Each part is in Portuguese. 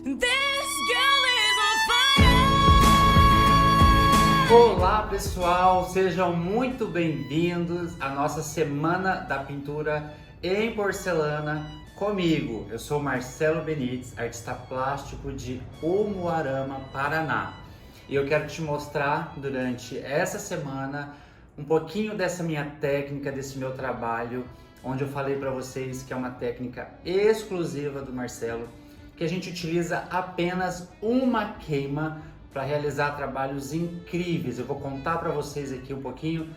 This girl is on fire. Olá pessoal, sejam muito bem-vindos à nossa Semana da Pintura em Porcelana comigo. Eu sou Marcelo Benites, artista plástico de Umuarama, Paraná. E eu quero te mostrar durante essa semana um pouquinho dessa minha técnica, desse meu trabalho, onde eu falei para vocês que é uma técnica exclusiva do Marcelo, que a gente utiliza apenas uma queima para realizar trabalhos incríveis. Eu vou contar para vocês aqui um pouquinho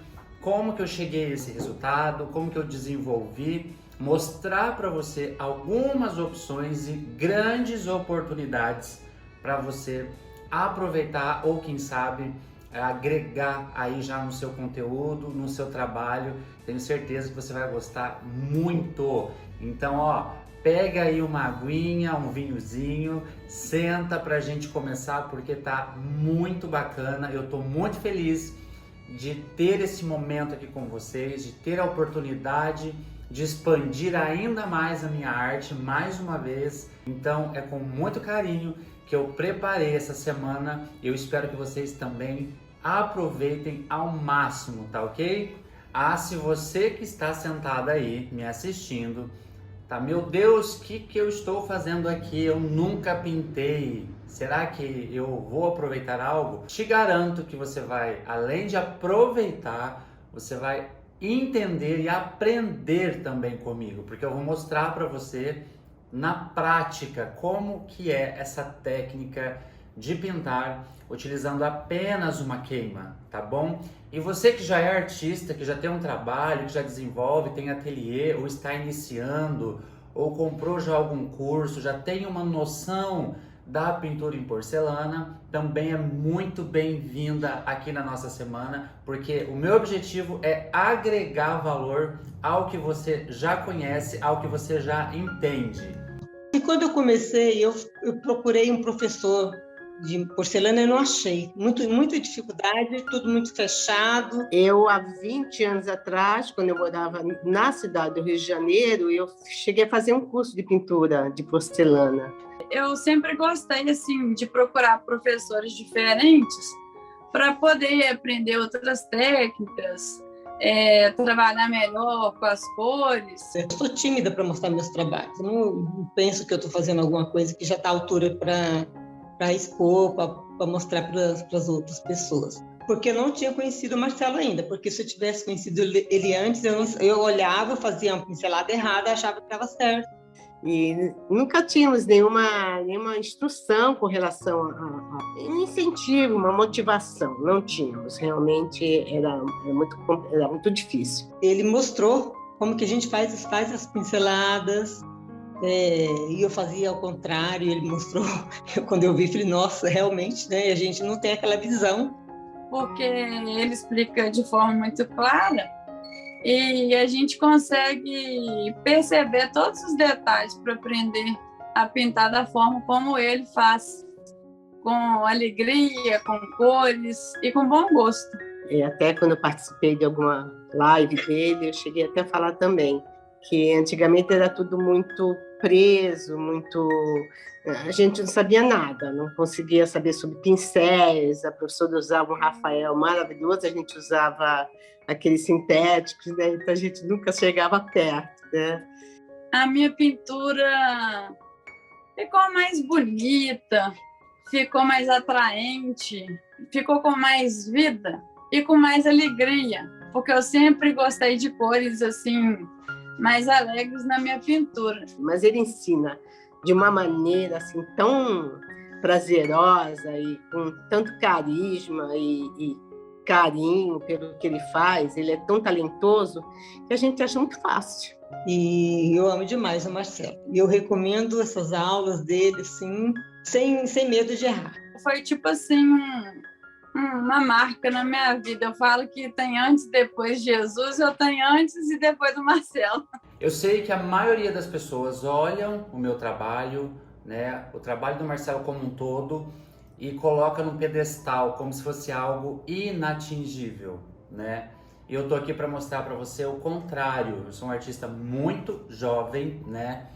como que eu cheguei a esse resultado, como que eu desenvolvi, mostrar para você algumas opções e grandes oportunidades para você aproveitar ou quem sabe agregar aí já no seu conteúdo, no seu trabalho. Tenho certeza que você vai gostar muito. Então, ó, pega aí uma aguinha, um vinhozinho, senta pra gente começar porque tá muito bacana. Eu tô muito feliz de ter esse momento aqui com vocês, de ter a oportunidade de expandir ainda mais a minha arte, mais uma vez. Então é com muito carinho que eu preparei essa semana. Eu espero que vocês também aproveitem ao máximo, tá ok? Ah, se você que está sentado aí me assistindo, tá, meu Deus, o que eu estou fazendo aqui? Eu nunca pintei. Será que eu vou aproveitar algo? Te garanto que você vai, além de aproveitar, você vai entender e aprender também comigo, porque eu vou mostrar para você na prática como que é essa técnica de pintar utilizando apenas uma queima, tá bom? E você que já é artista, que já tem um trabalho, que já desenvolve, tem ateliê, ou está iniciando, ou comprou já algum curso, já tem uma noção da pintura em porcelana, também é muito bem-vinda aqui na nossa semana, porque o meu objetivo é agregar valor ao que você já conhece, ao que você já entende. E quando eu comecei, eu procurei um professor de porcelana, eu não achei. Muita dificuldade, tudo muito fechado. Eu, há 20 anos atrás, quando eu morava na cidade do Rio de Janeiro, eu cheguei a fazer um curso de pintura de porcelana. Eu sempre gostei assim de procurar professores diferentes para poder aprender outras técnicas, trabalhar melhor com as cores. Eu sou tímida para mostrar meus trabalhos. Eu não penso que eu estou fazendo alguma coisa que já está à altura para expor, para mostrar para as outras pessoas. Porque eu não tinha conhecido o Marcelo ainda, porque se eu tivesse conhecido ele antes, eu olhava, fazia uma pincelada errada, achava que estava certo. E nunca tínhamos nenhuma instrução com relação a um incentivo, uma motivação. Não tínhamos, realmente era muito difícil. Ele mostrou como que a gente faz as pinceladas, e eu fazia ao contrário. Ele mostrou, quando eu vi, falei, nossa, realmente, né? A gente não tem aquela visão. Porque ele explica de forma muito clara e a gente consegue perceber todos os detalhes para aprender a pintar da forma como ele faz, com alegria, com cores e com bom gosto. E até quando eu participei de alguma live dele, eu cheguei até a falar também que antigamente era tudo muito preso, a gente não sabia nada, não conseguia saber sobre pincéis. A professora usava um Rafael maravilhoso, a gente usava aqueles sintéticos, né? Então a gente nunca chegava perto, né? A minha pintura ficou mais bonita, ficou mais atraente, ficou com mais vida e com mais alegria, porque eu sempre gostei de cores assim mais alegres na minha pintura. Mas ele ensina de uma maneira assim tão prazerosa e com tanto carisma e carinho pelo que ele faz. Ele é tão talentoso que a gente acha muito fácil. E eu amo demais o Marcelo. E eu recomendo essas aulas dele, assim, sem medo de errar. Foi tipo assim uma marca na minha vida. Eu falo que tem antes e depois de Jesus, eu tenho antes e depois do Marcelo. Eu sei que a maioria das pessoas olham o meu trabalho, né, o trabalho do Marcelo como um todo, e coloca num pedestal como se fosse algo inatingível, né? E eu tô aqui para mostrar para você o contrário. Eu sou um artista muito jovem, né?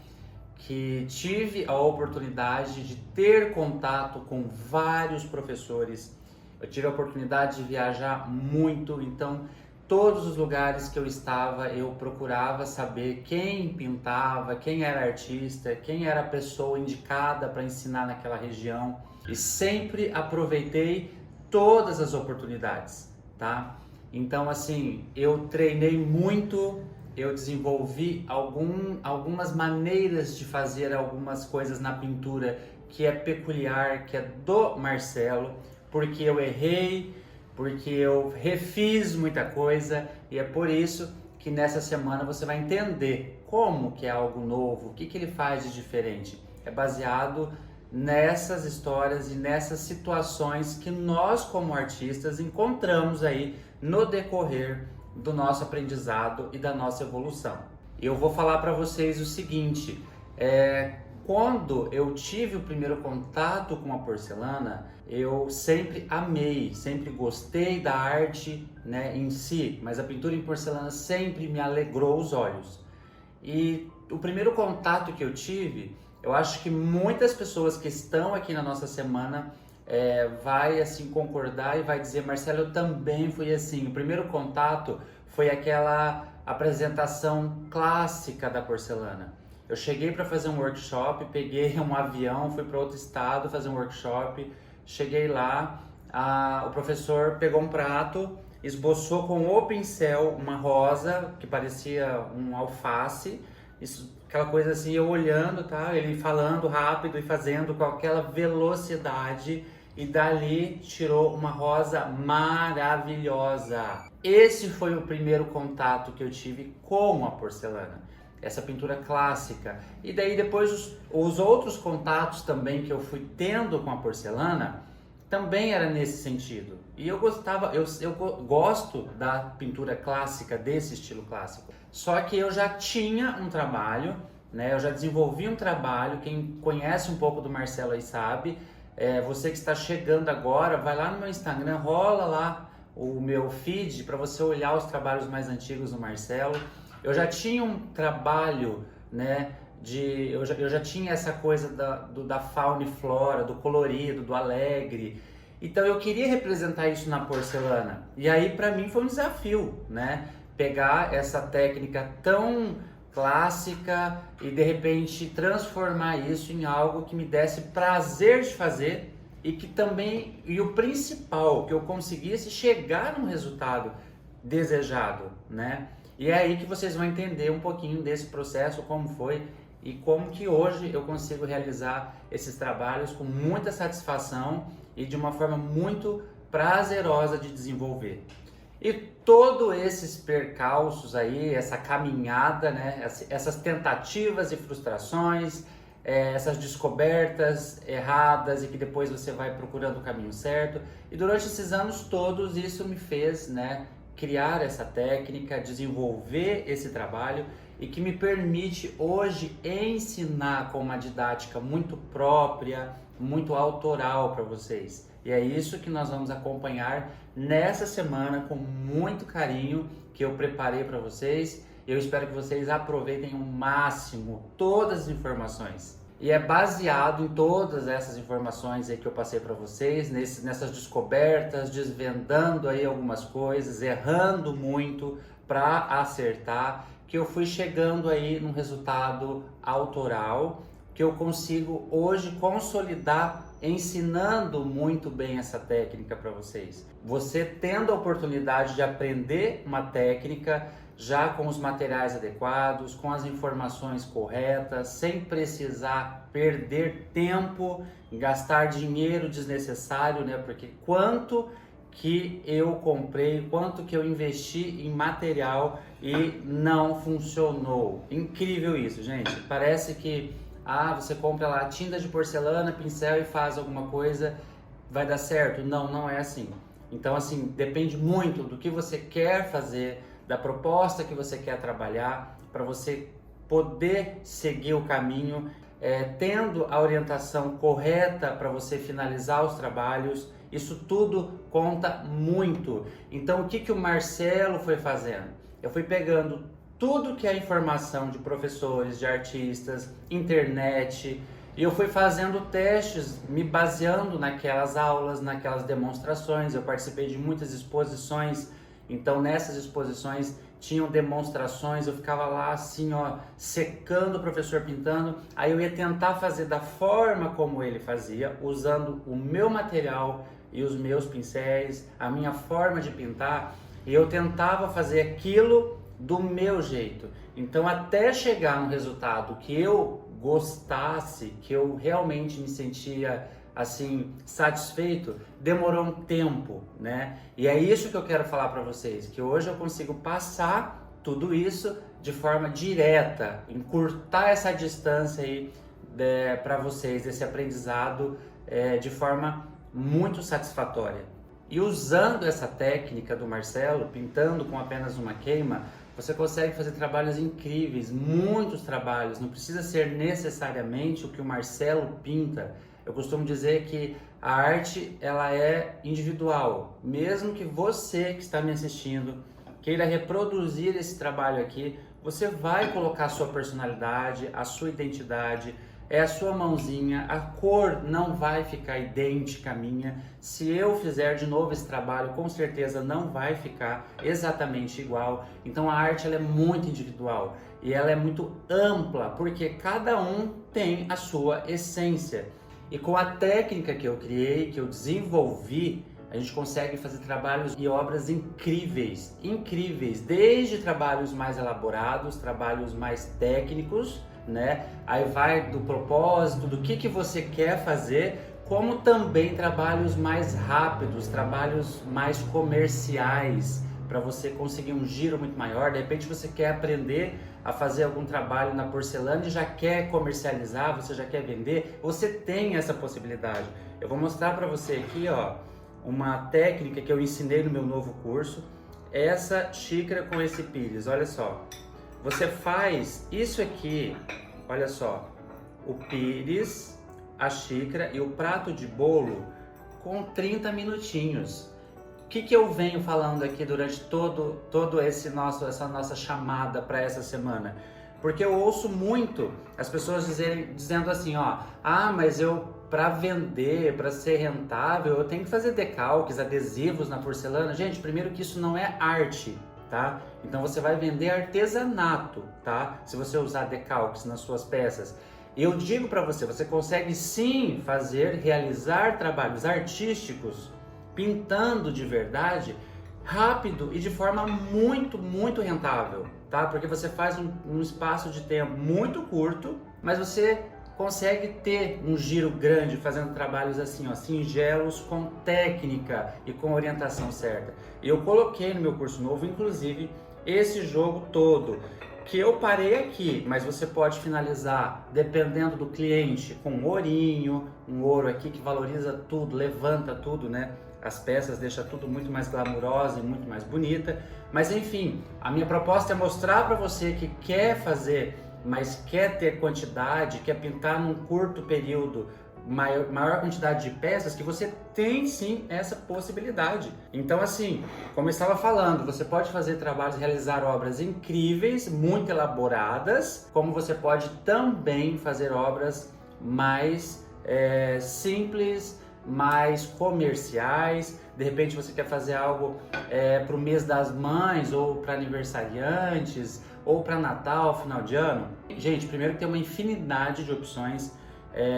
que tive a oportunidade de ter contato com vários professores. Eu tive a oportunidade de viajar muito, então todos os lugares que eu estava, eu procurava saber quem pintava, quem era artista, quem era a pessoa indicada para ensinar naquela região, e sempre aproveitei todas as oportunidades, tá? Então, assim, eu treinei muito, eu desenvolvi algumas maneiras de fazer algumas coisas na pintura que é peculiar, que é do Marcelo, porque eu errei, porque eu refiz muita coisa, e é por isso que nessa semana você vai entender como que é algo novo, o que ele faz de diferente. É baseado nessas histórias e nessas situações que nós como artistas encontramos aí no decorrer do nosso aprendizado e da nossa evolução. Eu vou falar para vocês o seguinte, quando eu tive o primeiro contato com a porcelana, eu sempre amei, sempre gostei da arte, né, em si, mas a pintura em porcelana sempre me alegrou os olhos. E o primeiro contato que eu tive, eu acho que muitas pessoas que estão aqui na nossa semana vai assim concordar e vai dizer, Marcelo, eu também fui assim. O primeiro contato foi aquela apresentação clássica da porcelana. Eu cheguei para fazer um workshop, peguei um avião, fui para outro estado fazer um workshop, cheguei lá, o professor pegou um prato, esboçou com o pincel uma rosa que parecia um alface, aquela coisa assim, eu olhando, tá? Ele falando rápido e fazendo com aquela velocidade, e dali tirou uma rosa maravilhosa. Esse foi o primeiro contato que eu tive com a porcelana, essa pintura clássica. E daí depois os outros contatos também que eu fui tendo com a porcelana também era nesse sentido. E eu gosto da pintura clássica, desse estilo clássico. Só que eu já tinha um trabalho, né? Eu já desenvolvi um trabalho, quem conhece um pouco do Marcelo aí sabe. Você que está chegando agora, vai lá no meu Instagram, rola lá o meu feed para você olhar os trabalhos mais antigos do Marcelo. Eu já tinha um trabalho, né, eu já tinha essa coisa da fauna e flora, do colorido, do alegre. Então eu queria representar isso na porcelana. E aí para mim foi um desafio, né, pegar essa técnica tão clássica e de repente transformar isso em algo que me desse prazer de fazer e que também, e o principal, que eu conseguisse chegar num resultado desejado, né? E é aí que vocês vão entender um pouquinho desse processo, como foi e como que hoje eu consigo realizar esses trabalhos com muita satisfação e de uma forma muito prazerosa de desenvolver. E todos esses percalços aí, essa caminhada, né, essas tentativas e frustrações, essas descobertas erradas e que depois você vai procurando o caminho certo. E durante esses anos todos isso me fez, né, criar essa técnica, desenvolver esse trabalho e que me permite hoje ensinar com uma didática muito própria, muito autoral para vocês. E é isso que nós vamos acompanhar nessa semana com muito carinho que eu preparei para vocês. Eu espero que vocês aproveitem ao máximo todas as informações. E é baseado em todas essas informações aí que eu passei para vocês, nessas descobertas, desvendando aí algumas coisas, errando muito para acertar, que eu fui chegando aí num resultado autoral, que eu consigo hoje consolidar ensinando muito bem essa técnica para vocês. Você tendo a oportunidade de aprender uma técnica já com os materiais adequados, com as informações corretas, sem precisar perder tempo, gastar dinheiro desnecessário, né? Porque quanto que eu comprei, quanto que eu investi em material e não funcionou. Incrível isso, gente. Parece que você compra lá tinta de porcelana, pincel e faz alguma coisa, vai dar certo? Não, não é assim. Então, assim, depende muito do que você quer fazer, da proposta que você quer trabalhar, para você poder seguir o caminho, tendo a orientação correta para você finalizar os trabalhos. Isso tudo conta muito. Então, o que o Marcelo foi fazendo? Eu fui pegando tudo que é informação de professores, de artistas, internet, e eu fui fazendo testes, me baseando naquelas aulas, naquelas demonstrações. Eu participei de muitas exposições, então nessas exposições tinham demonstrações, eu ficava lá assim, ó, secando o professor pintando, aí eu ia tentar fazer da forma como ele fazia, usando o meu material e os meus pincéis, a minha forma de pintar, e eu tentava fazer aquilo do meu jeito. Então, até chegar no resultado que eu gostasse, que eu realmente me sentia assim satisfeito, demorou um tempo, né? E é isso que eu quero falar para vocês, que hoje eu consigo passar tudo isso de forma direta, encurtar essa distância aí para vocês, esse aprendizado de forma muito satisfatória. E usando essa técnica do Marcelo, pintando com apenas uma queima, você consegue fazer trabalhos incríveis, muitos trabalhos, não precisa ser necessariamente o que o Marcelo pinta. Eu costumo dizer que a arte, ela é individual. Mesmo que você que está me assistindo queira reproduzir esse trabalho aqui, você vai colocar a sua personalidade, a sua identidade, é a sua mãozinha, a cor não vai ficar idêntica à minha. Se eu fizer de novo esse trabalho, com certeza não vai ficar exatamente igual. Então a arte, ela é muito individual e ela é muito ampla, porque cada um tem a sua essência. E com a técnica que eu criei, que eu desenvolvi, a gente consegue fazer trabalhos e obras incríveis, incríveis, desde trabalhos mais elaborados, trabalhos mais técnicos, né? Aí vai do propósito, do que você quer fazer, como também trabalhos mais rápidos, trabalhos mais comerciais, para você conseguir um giro muito maior. De repente você quer aprender a fazer algum trabalho na porcelana e já quer comercializar, você já quer vender, você tem essa possibilidade. Eu vou mostrar para você aqui, ó, uma técnica que eu ensinei no meu novo curso, essa xícara com esse pires, olha só. Você faz isso aqui, olha só, o pires, a xícara e o prato de bolo com 30 minutinhos. O que eu venho falando aqui durante todo essa nossa chamada para essa semana? Porque eu ouço muito as pessoas dizendo assim, ó, mas para vender, para ser rentável, eu tenho que fazer decalques, adesivos na porcelana. Gente, primeiro que isso não é arte, tá? Então você vai vender artesanato, tá? Se você usar decalques nas suas peças. E eu digo para você, você consegue sim realizar trabalhos artísticos, pintando de verdade, rápido e de forma muito, muito rentável, tá? Porque você faz um espaço de tempo muito curto, mas você consegue ter um giro grande fazendo trabalhos assim, ó, singelos, com técnica e com orientação certa. E eu coloquei no meu curso novo, inclusive, esse jogo todo, que eu parei aqui, mas você pode finalizar, dependendo do cliente, com um ourinho, um ouro aqui que valoriza tudo, levanta tudo, né? As peças, deixa tudo muito mais glamurosa e muito mais bonita. Mas enfim, a minha proposta é mostrar para você que quer fazer, mas quer ter quantidade, quer pintar num curto período, maior quantidade de peças, que você tem sim essa possibilidade. Então assim, como eu estava falando, você pode fazer trabalhos, realizar obras incríveis, muito elaboradas, como você pode também fazer obras mais simples, mais comerciais. De repente você quer fazer algo para o mês das mães, ou para aniversariantes, ou para Natal, final de ano. Gente, primeiro tem uma infinidade de opções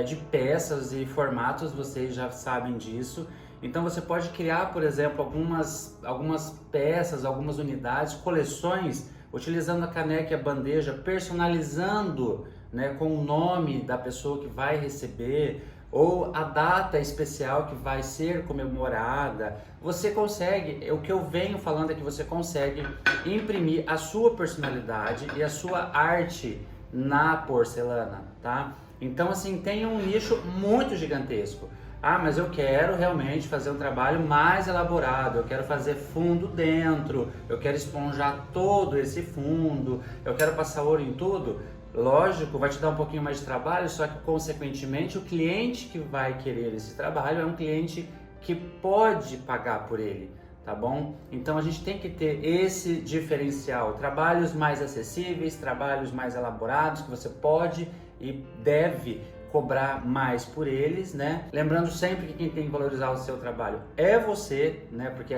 de peças e formatos, vocês já sabem disso. Então você pode criar, por exemplo, algumas peças, algumas unidades, coleções, utilizando a caneca e a bandeja, personalizando, né, com o nome da pessoa que vai receber, ou a data especial que vai ser comemorada. Você consegue, o que eu venho falando é que você consegue imprimir a sua personalidade e a sua arte na porcelana, tá? Então assim, tem um nicho muito gigantesco. Mas eu quero realmente fazer um trabalho mais elaborado, eu quero fazer fundo dentro, eu quero esponjar todo esse fundo, eu quero passar ouro em tudo. Lógico, vai te dar um pouquinho mais de trabalho, só que consequentemente o cliente que vai querer esse trabalho é um cliente que pode pagar por ele, tá bom? Então a gente tem que ter esse diferencial, trabalhos mais acessíveis, trabalhos mais elaborados, que você pode e deve cobrar mais por eles, né? Lembrando sempre que quem tem que valorizar o seu trabalho é você, né? Porque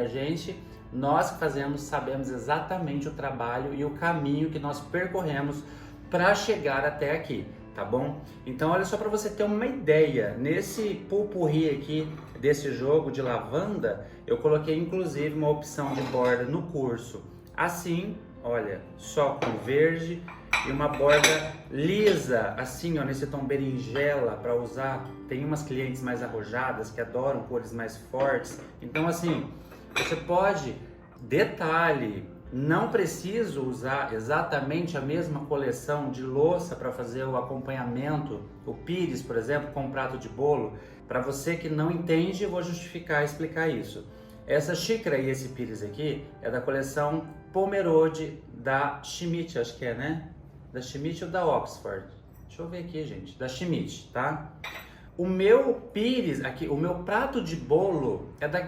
nós que fazemos, sabemos exatamente o trabalho e o caminho que nós percorremos para chegar até aqui, tá bom? Então olha só, para você ter uma ideia, nesse pupurri aqui desse jogo de lavanda, eu coloquei inclusive uma opção de borda no curso, assim, olha, só com verde e uma borda lisa, assim, ó, nesse tom berinjela para usar. Tem umas clientes mais arrojadas que adoram cores mais fortes, então assim, você pode, detalhe, não preciso usar exatamente a mesma coleção de louça para fazer o acompanhamento, o pires, por exemplo, com um prato de bolo. Para você que não entende, eu vou justificar e explicar isso. Essa xícara e esse pires aqui é da coleção Pomerode da Schmidt, acho que é, né? Da Schmidt ou da Oxford? Deixa eu ver aqui, gente. Da Schmidt, tá? O meu pires aqui, o meu prato de bolo é da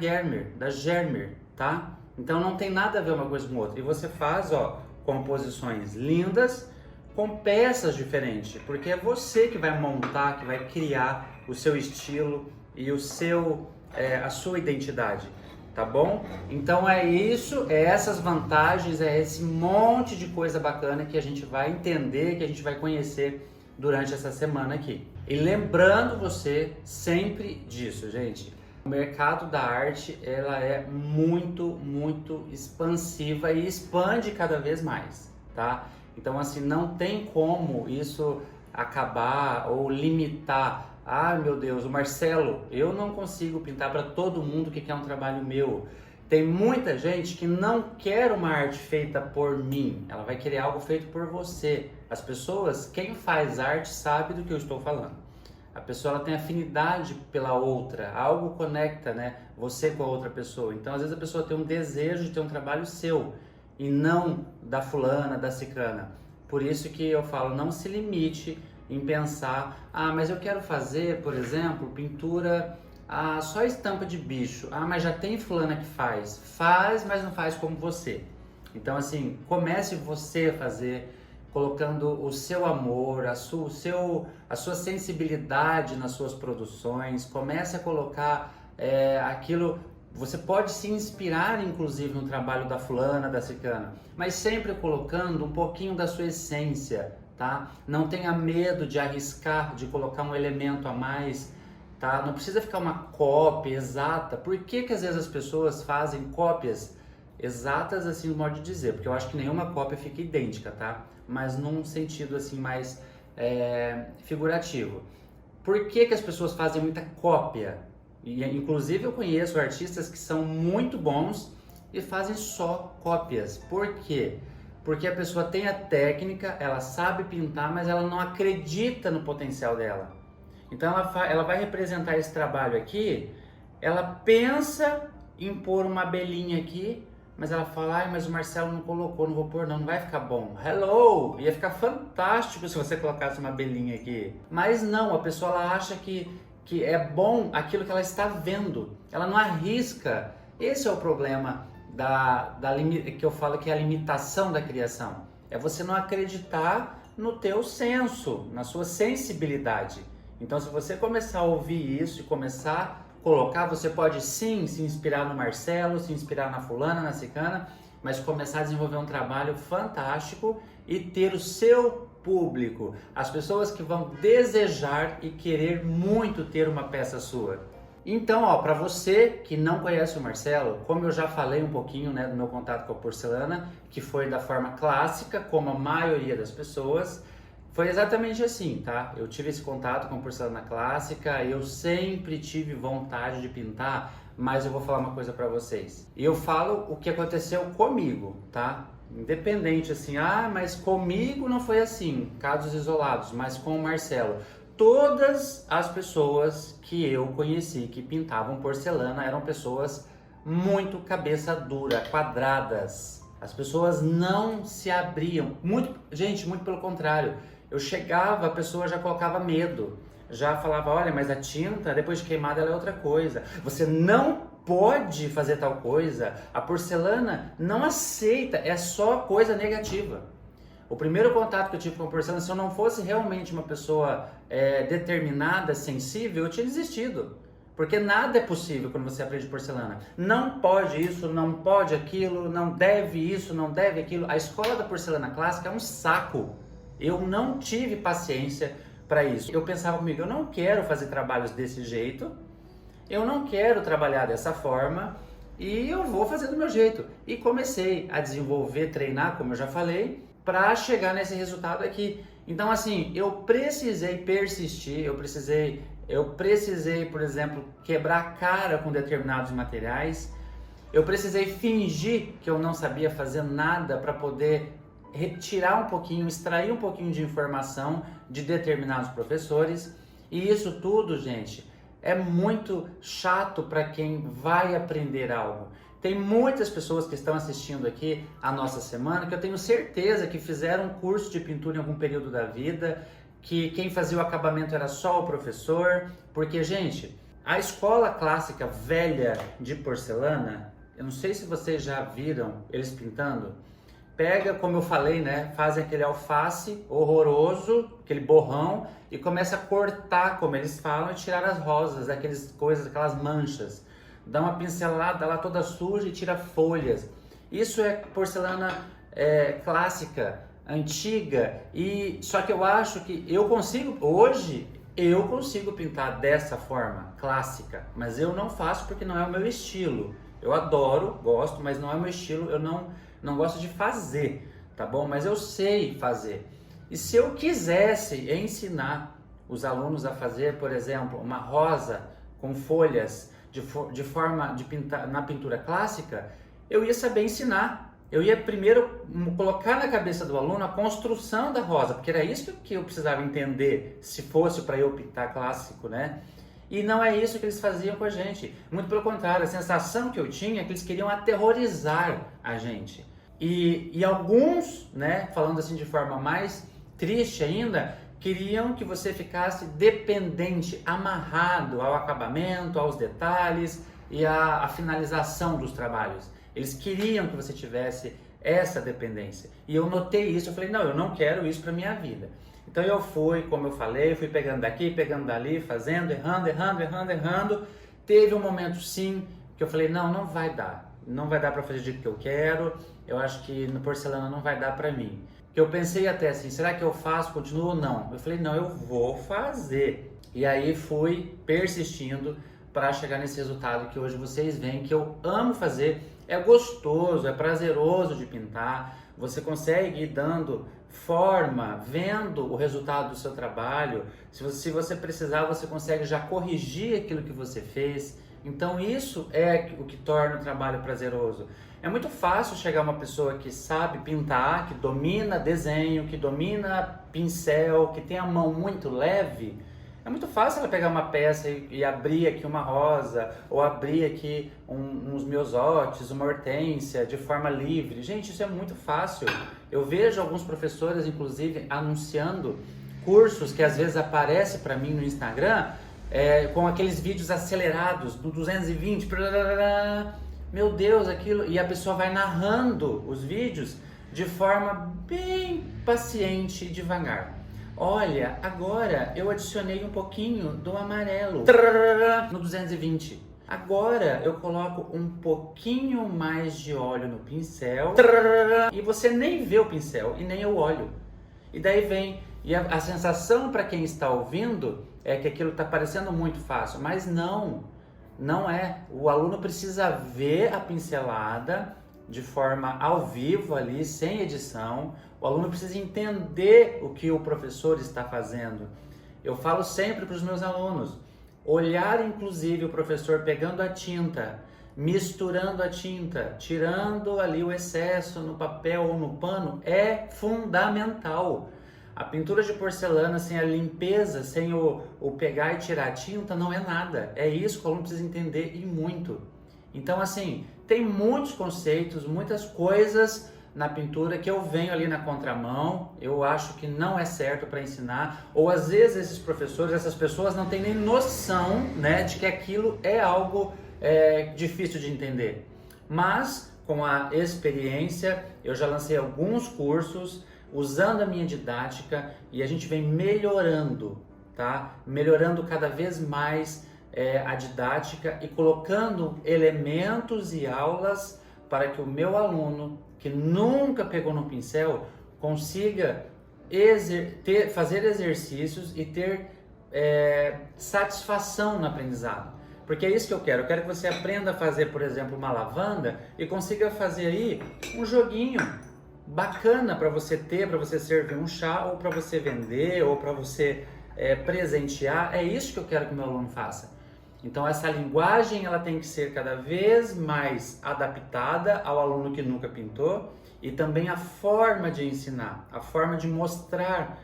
Germer, tá? Então não tem nada a ver uma coisa com outra. E você faz, ó, composições lindas com peças diferentes, porque é você que vai montar, que vai criar o seu estilo e a sua identidade, tá bom? Então é isso, é essas vantagens, é esse monte de coisa bacana que a gente vai entender, que a gente vai conhecer durante essa semana aqui. E lembrando você sempre disso, gente. O mercado da arte, ela é muito, muito expansiva e expande cada vez mais, tá? Então, assim, não tem como isso acabar ou limitar. Ah, meu Deus, o Marcelo, eu não consigo pintar para todo mundo que quer um trabalho meu. Tem muita gente que não quer uma arte feita por mim, ela vai querer algo feito por você. As pessoas, quem faz arte sabe do que eu estou falando. A pessoa, ela tem afinidade pela outra, algo conecta, né, você com a outra pessoa. Então, às vezes a pessoa tem um desejo de ter um trabalho seu e não da fulana, da cicrana. Por isso que eu falo, não se limite em pensar, ah, mas eu quero fazer, por exemplo, pintura, só estampa de bicho. Ah, mas já tem fulana que faz. Faz, mas não faz como você. Então, assim, comece você a fazer, colocando o seu amor, a sua sensibilidade nas suas produções. Comece a colocar aquilo. Você pode se inspirar, inclusive, no trabalho da fulana, da ciclana, mas sempre colocando um pouquinho da sua essência, tá? Não tenha medo de arriscar, de colocar um elemento a mais, tá? Não precisa ficar uma cópia exata. Por que às vezes as pessoas fazem cópias exatas, assim, no modo de dizer? Porque eu acho que nenhuma cópia fica idêntica, tá? Mas num sentido assim mais figurativo. Por que as pessoas fazem muita cópia? E, inclusive eu conheço artistas que são muito bons e fazem só cópias. Por quê? Porque a pessoa tem a técnica, ela sabe pintar, mas ela não acredita no potencial dela. Então ela vai representar esse trabalho aqui, ela pensa em pôr uma abelhinha aqui, mas ela fala, ai, mas o Marcelo não colocou, não vou pôr não vai ficar bom. Hello! Ia ficar fantástico se você colocasse uma abelhinha aqui. Mas não, a pessoa ela acha que é bom aquilo que ela está vendo. Ela não arrisca. Esse é o problema que eu falo que é a limitação da criação. É você não acreditar no teu senso, na sua sensibilidade. Então, se você começar a ouvir isso e começar a colocar, você pode sim se inspirar no Marcelo, se inspirar na fulana, na cicana, mas começar a desenvolver um trabalho fantástico e ter o seu público, as pessoas que vão desejar e querer muito ter uma peça sua. Então, ó, para você que não conhece o Marcelo, como eu já falei um pouquinho, né, do meu contato com a porcelana, que foi da forma clássica, como a maioria das pessoas, foi exatamente assim, tá? Eu tive esse contato com a porcelana clássica, eu sempre tive vontade de pintar, mas eu vou falar uma coisa para vocês. Eu falo o que aconteceu comigo, tá? Independente assim, mas comigo não foi assim, casos isolados, mas com o Marcelo. Todas as pessoas que eu conheci que pintavam porcelana eram pessoas muito cabeça dura, quadradas. As pessoas não se abriam. Muito pelo contrário. Eu chegava, a pessoa já colocava medo. já falava, olha, mas a tinta, depois de queimada, ela é outra coisa. Você não pode fazer tal coisa. A porcelana não aceita, é só coisa negativa. O primeiro contato que eu tive com a porcelana, se eu não fosse realmente uma pessoa determinada, sensível, eu tinha desistido. Porque nada é possível quando você aprende porcelana. Não pode isso, não pode aquilo, não deve isso, não deve aquilo. A escola da porcelana clássica é um saco. Eu não tive paciência para isso. Eu pensava comigo, eu não quero fazer trabalhos desse jeito, eu não quero trabalhar dessa forma e eu vou fazer do meu jeito. E comecei a desenvolver, treinar, como eu já falei, para chegar nesse resultado aqui. Então assim, eu precisei persistir, eu precisei, por exemplo, quebrar a cara com determinados materiais, eu precisei fingir que eu não sabia fazer nada para poder retirar um pouquinho, extrair um pouquinho de informação de determinados professores. E isso tudo, gente, é muito chato para quem vai aprender algo. Tem muitas pessoas que estão assistindo aqui a nossa semana que eu tenho certeza que fizeram um curso de pintura em algum período da vida, que quem fazia o acabamento era só o professor, porque, gente, a escola clássica velha de porcelana, eu não sei se vocês já viram eles pintando, pega, como eu falei, né, fazem aquele alface horroroso, aquele borrão, e começa a cortar, como eles falam, e tirar as rosas, aquelas manchas. Dá uma pincelada lá toda suja e tira folhas. Isso é porcelana clássica, antiga, e só que eu acho que hoje eu consigo pintar dessa forma clássica, mas eu não faço porque não é o meu estilo. Eu adoro, gosto, mas não é o meu estilo, eu não gosto de fazer, tá bom? Mas eu sei fazer. E se eu quisesse ensinar os alunos a fazer, por exemplo, uma rosa com folhas de forma de pintar na pintura clássica, eu ia saber ensinar. Eu ia primeiro colocar na cabeça do aluno a construção da rosa, porque era isso que eu precisava entender se fosse para eu pintar clássico, né? E não é isso que eles faziam com a gente. Muito pelo contrário, a sensação que eu tinha é que eles queriam aterrorizar a gente. E alguns, né, falando assim de forma mais triste ainda, queriam que você ficasse dependente, amarrado ao acabamento, aos detalhes e à finalização dos trabalhos. Eles queriam que você tivesse essa dependência. E eu notei isso, eu falei, não, eu não quero isso para minha vida. Então eu fui, como eu falei, fui pegando daqui, pegando dali, fazendo, errando. Teve um momento sim que eu falei, não vai dar. Não vai dar para fazer do jeito que eu quero. Eu acho que no porcelana não vai dar para mim. Que eu pensei até assim, será que eu faço, continuo ou não? Eu falei, não, eu vou fazer. E aí fui persistindo para chegar nesse resultado que hoje vocês veem que eu amo fazer. É gostoso, é prazeroso de pintar. Você consegue ir dando forma, vendo o resultado do seu trabalho. Se você precisar, você consegue já corrigir aquilo que você fez. Então isso é o que torna o trabalho prazeroso. É muito fácil chegar uma pessoa que sabe pintar, que domina desenho, que domina pincel, que tem a mão muito leve. É muito fácil ela pegar uma peça e abrir aqui uma rosa, ou abrir aqui uns miosotes, uma hortênsia de forma livre. Gente, isso é muito fácil. Eu vejo alguns professores, inclusive, anunciando cursos que às vezes aparecem para mim no Instagram, com aqueles vídeos acelerados, do 220, meu Deus, aquilo, e a pessoa vai narrando os vídeos de forma bem paciente e devagar. Olha, agora eu adicionei um pouquinho do amarelo no 220. Agora eu coloco um pouquinho mais de óleo no pincel e você nem vê o pincel e nem o óleo. E daí vem, e a sensação para quem está ouvindo é que aquilo está parecendo muito fácil, mas não é. O aluno precisa ver a pincelada de forma ao vivo ali, sem edição. O aluno precisa entender o que o professor está fazendo. Eu falo sempre para os meus alunos, olhar inclusive o professor pegando a tinta, misturando a tinta, tirando ali o excesso no papel ou no pano, é fundamental. A pintura de porcelana sem a limpeza, sem o pegar e tirar a tinta, não é nada. É isso que o aluno precisa entender e muito. Então, assim, tem muitos conceitos, muitas coisas na pintura que eu venho ali na contramão, eu acho que não é certo para ensinar, ou às vezes esses professores, essas pessoas não têm nem noção, né, de que aquilo é algo difícil de entender. Mas com a experiência, eu já lancei alguns cursos usando a minha didática e a gente vem melhorando, tá? Melhorando cada vez mais a didática e colocando elementos e aulas para que o meu aluno, que nunca pegou no pincel, consiga fazer exercícios e ter satisfação no aprendizado. Porque é isso que eu quero que você aprenda a fazer, por exemplo, uma lavanda e consiga fazer aí um joguinho bacana para você ter, para você servir um chá, ou para você vender, ou para você presentear. É isso que eu quero que o meu aluno faça. Então essa linguagem ela tem que ser cada vez mais adaptada ao aluno que nunca pintou, e também a forma de ensinar, a forma de mostrar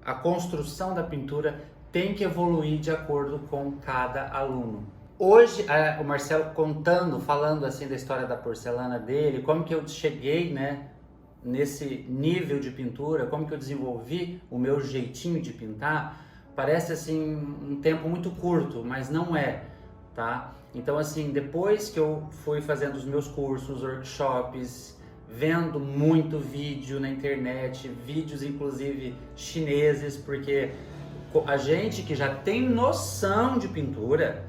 a construção da pintura tem que evoluir de acordo com cada aluno. Hoje, o Marcelo falando assim da história da porcelana dele, como que eu cheguei, né, nesse nível de pintura, como que eu desenvolvi o meu jeitinho de pintar, parece assim um tempo muito curto, mas não é, tá? Então assim, depois que eu fui fazendo os meus cursos, workshops, vendo muito vídeo na internet, vídeos inclusive chineses, porque a gente que já tem noção de pintura,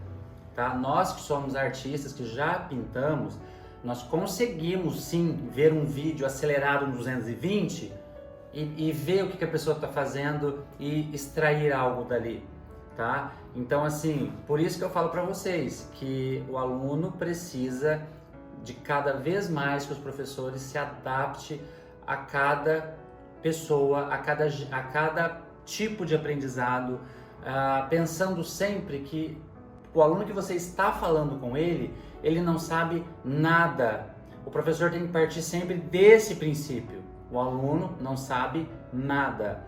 tá? Nós que somos artistas, que já pintamos, nós conseguimos sim ver um vídeo acelerado no 220 e ver o que a pessoa está fazendo e extrair algo dali, tá? Então assim, por isso que eu falo para vocês que o aluno precisa de cada vez mais que os professores se adaptem a cada pessoa, a cada tipo de aprendizado, pensando sempre que o aluno que você está falando com ele não sabe nada. O professor tem que partir sempre desse princípio. O aluno não sabe nada.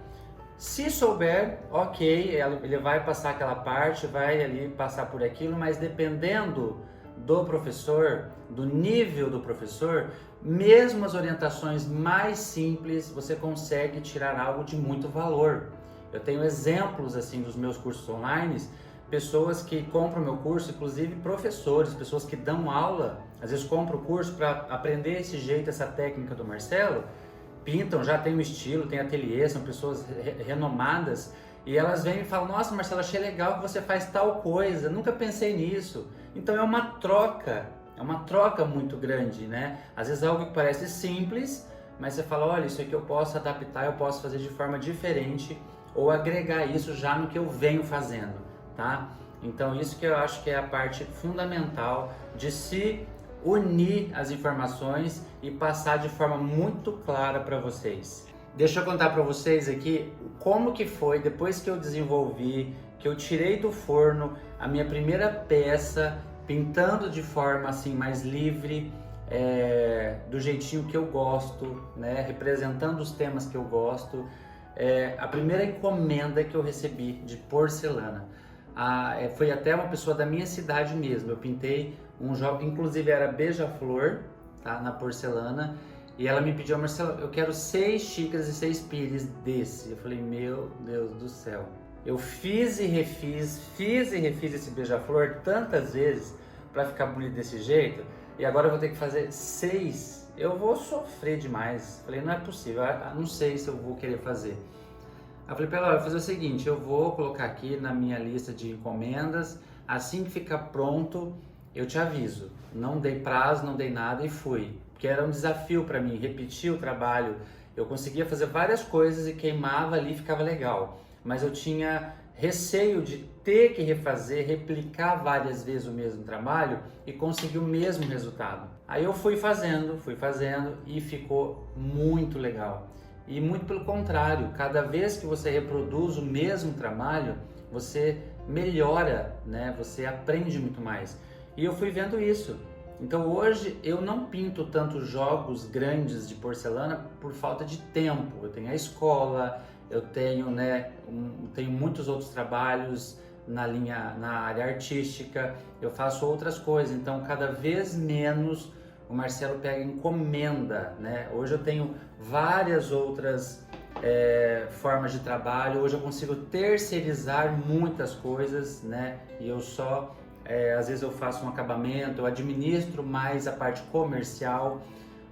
Se souber, ok, ele vai passar aquela parte, vai ali passar por aquilo, mas dependendo do professor, do nível do professor, mesmo as orientações mais simples, você consegue tirar algo de muito valor. Eu tenho exemplos assim dos meus cursos online, pessoas que compram meu curso, inclusive professores, pessoas que dão aula, às vezes compram o curso para aprender esse jeito, essa técnica do Marcelo, pintam, já tem um estilo, tem ateliê, são pessoas renomadas, e elas vêm e falam: nossa, Marcelo, achei legal que você faz tal coisa, nunca pensei nisso. Então é uma troca muito grande, né? Às vezes algo que parece simples, mas você fala: olha, isso aqui eu posso adaptar, eu posso fazer de forma diferente, ou agregar isso já no que eu venho fazendo, tá? Então isso que eu acho que é a parte fundamental de se unir as informações e passar de forma muito clara para vocês. Deixa eu contar para vocês aqui como que foi depois que eu desenvolvi, que eu tirei do forno a minha primeira peça, pintando de forma assim mais livre, do jeitinho que eu gosto, né? Representando os temas que eu gosto. A primeira encomenda que eu recebi de porcelana. Foi até uma pessoa da minha cidade mesmo. Eu pintei um jogo, inclusive era beija-flor, tá, na porcelana, e ela me pediu: Marcelo, eu quero 6 xícaras e 6 pires desse. Eu falei: meu Deus do céu. Eu fiz e refiz esse beija-flor tantas vezes para ficar bonito desse jeito, e agora eu vou ter que fazer 6. Eu vou sofrer demais. Falei: não é possível, não sei se eu vou querer fazer. Eu falei para ela: eu vou fazer o seguinte, eu vou colocar aqui na minha lista de encomendas, assim que ficar pronto, eu te aviso. Não dei prazo, não dei nada e fui. Porque era um desafio para mim, repetir o trabalho. Eu conseguia fazer várias coisas e queimava ali, ficava legal. Mas eu tinha receio de ter que refazer, replicar várias vezes o mesmo trabalho e conseguir o mesmo resultado. Aí eu fui fazendo e ficou muito legal. E muito pelo contrário, cada vez que você reproduz o mesmo trabalho, você melhora, né? Você aprende muito mais. E eu fui vendo isso. Então hoje eu não pinto tantos jogos grandes de porcelana por falta de tempo. Eu tenho a escola, eu tenho, né, tenho muitos outros trabalhos na área artística, eu faço outras coisas. Então cada vez menos o Marcelo pega encomenda, né? Hoje eu tenho várias outras formas de trabalho, hoje eu consigo terceirizar muitas coisas, né? E eu só, às vezes eu faço um acabamento, eu administro mais a parte comercial,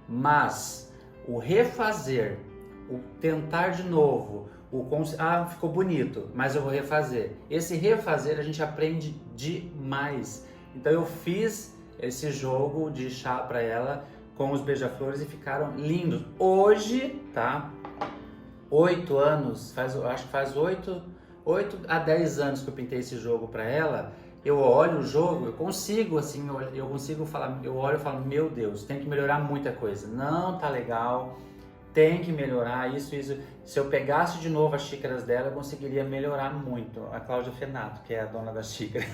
mas o refazer, o tentar de novo, ficou bonito, mas eu vou refazer. Esse refazer a gente aprende demais. Então eu fiz esse jogo de chá para ela com os beija-flores e ficaram lindos. Hoje, tá? 8 anos, acho que faz 8 a 10 anos que eu pintei esse jogo para ela. Eu olho o jogo, eu consigo assim, eu consigo falar, eu olho e falo, meu Deus, tem que melhorar muita coisa. Não tá legal, tem que melhorar isso. Se eu pegasse de novo as xícaras dela, eu conseguiria melhorar muito. A Cláudia Fenato, que é a dona das xícaras.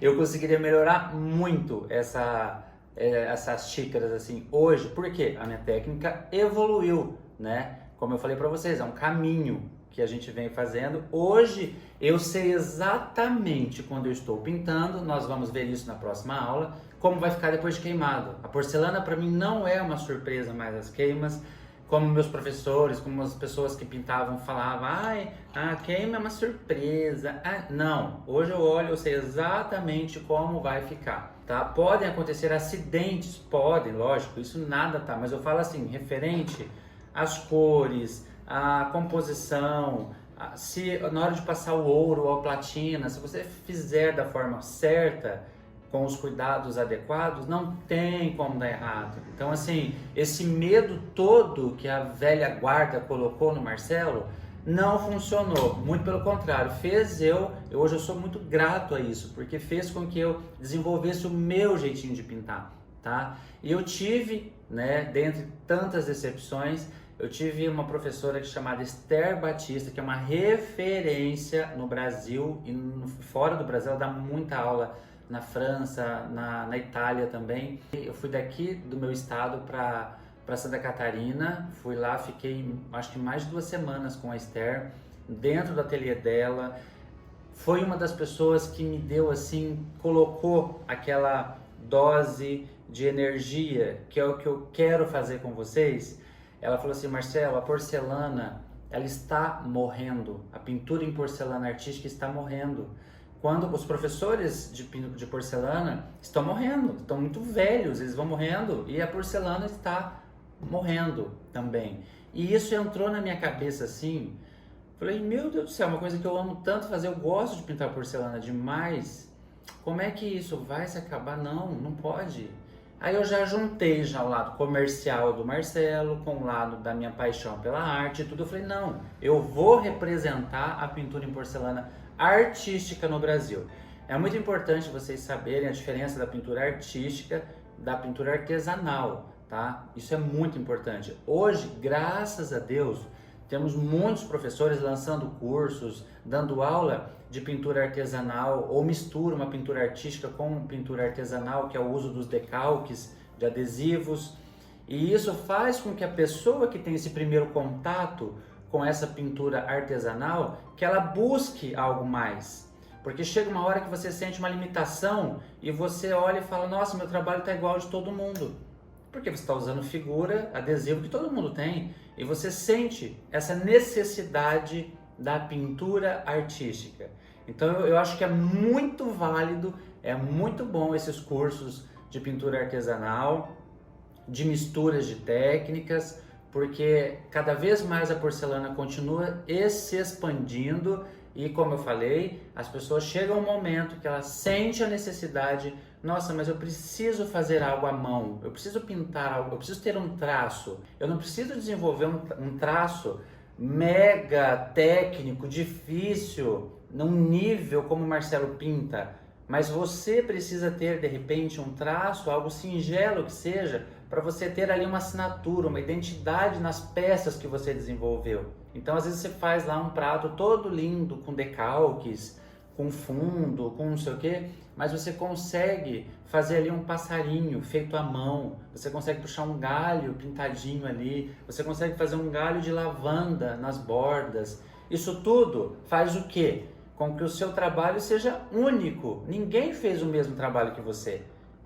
Eu conseguiria melhorar muito essas xícaras assim hoje, porque a minha técnica evoluiu, né? Como eu falei para vocês, é um caminho que a gente vem fazendo. Hoje eu sei exatamente quando eu estou pintando, nós vamos ver isso na próxima aula, como vai ficar depois de queimado. A porcelana para mim não é uma surpresa mais as queimas, como meus professores, como as pessoas que pintavam falavam, a queima é uma surpresa. Não, hoje eu olho, eu sei exatamente como vai ficar, tá? Podem acontecer acidentes, podem, lógico, isso nada tá, mas eu falo assim, referente às cores, a composição, se na hora de passar o ouro ou a platina, se você fizer da forma certa, com os cuidados adequados, não tem como dar errado. Então assim, esse medo todo que a velha guarda colocou no Marcelo, não funcionou, muito pelo contrário, hoje eu sou muito grato a isso, porque fez com que eu desenvolvesse o meu jeitinho de pintar, tá? E eu tive, né, dentre tantas decepções, eu tive uma professora chamada Esther Batista, que é uma referência no Brasil e fora do Brasil, ela dá muita aula na França, na Itália também. Eu fui daqui do meu estado para Santa Catarina, fui lá, fiquei acho que mais de 2 semanas com a Esther, dentro do ateliê dela. Foi uma das pessoas que me deu assim, colocou aquela dose de energia, que é o que eu quero fazer com vocês. Ela falou assim, Marcelo, a porcelana, ela está morrendo, a pintura em porcelana artística está morrendo. Quando os professores de porcelana estão morrendo, estão muito velhos, eles vão morrendo e a porcelana está morrendo também. E isso entrou na minha cabeça assim, falei, meu Deus do céu, uma coisa que eu amo tanto fazer, eu gosto de pintar porcelana demais, como é que isso vai se acabar? Não pode. Aí eu já juntei o lado comercial do Marcelo com o lado da minha paixão pela arte e tudo. Eu falei, não, eu vou representar a pintura em porcelana artística no Brasil. É muito importante vocês saberem a diferença da pintura artística da pintura artesanal, tá? Isso é muito importante. Hoje, graças a Deus, temos muitos professores lançando cursos, dando aula de pintura artesanal ou mistura uma pintura artística com pintura artesanal, que é o uso dos decalques, de adesivos. E isso faz com que a pessoa que tem esse primeiro contato com essa pintura artesanal, que ela busque algo mais. Porque chega uma hora que você sente uma limitação e você olha e fala, nossa, meu trabalho está igual de todo mundo. Porque você está usando figura, adesivo que todo mundo tem. E você sente essa necessidade da pintura artística. Então eu acho que é muito válido, é muito bom esses cursos de pintura artesanal, de misturas de técnicas, porque cada vez mais a porcelana continua se expandindo e, como eu falei, as pessoas chegam um momento que elas sentem a necessidade, nossa, mas eu preciso fazer algo à mão, eu preciso pintar algo, eu preciso ter um traço, eu não preciso desenvolver um traço mega técnico, difícil, num nível como o Marcelo pinta, mas você precisa ter, de repente, um traço, algo singelo que seja, para você ter ali uma assinatura, uma identidade nas peças que você desenvolveu. Então, às vezes você faz lá um prato todo lindo, com decalques, com fundo, com não sei o quê, mas você consegue fazer ali um passarinho feito à mão, você consegue puxar um galho pintadinho ali, você consegue fazer um galho de lavanda nas bordas. Isso tudo faz o quê? Com que o seu trabalho seja único. Ninguém fez o mesmo trabalho que você.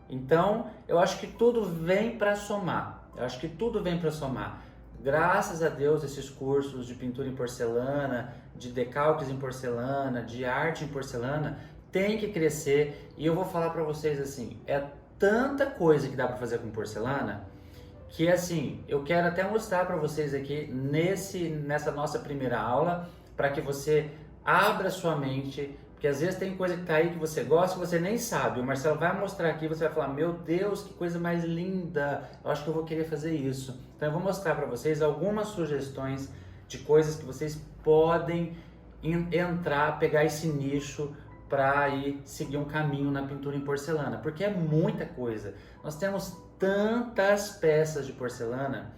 Então, eu acho que tudo vem para somar. Eu acho que tudo vem para somar. Graças a Deus, esses cursos de pintura em porcelana, de decalques em porcelana, de arte em porcelana, tem que crescer. E eu vou falar para vocês assim, é tanta coisa que dá para fazer com porcelana, que assim, eu quero até mostrar para vocês aqui nessa nossa primeira aula, para que você abra sua mente, porque às vezes tem coisa que tá aí que você gosta e você nem sabe. O Marcelo vai mostrar aqui, você vai falar, meu Deus, que coisa mais linda, eu acho que eu vou querer fazer isso. Então eu vou mostrar para vocês algumas sugestões de coisas que vocês podem entrar, pegar esse nicho para ir seguir um caminho na pintura em porcelana, porque é muita coisa. Nós temos tantas peças de porcelana,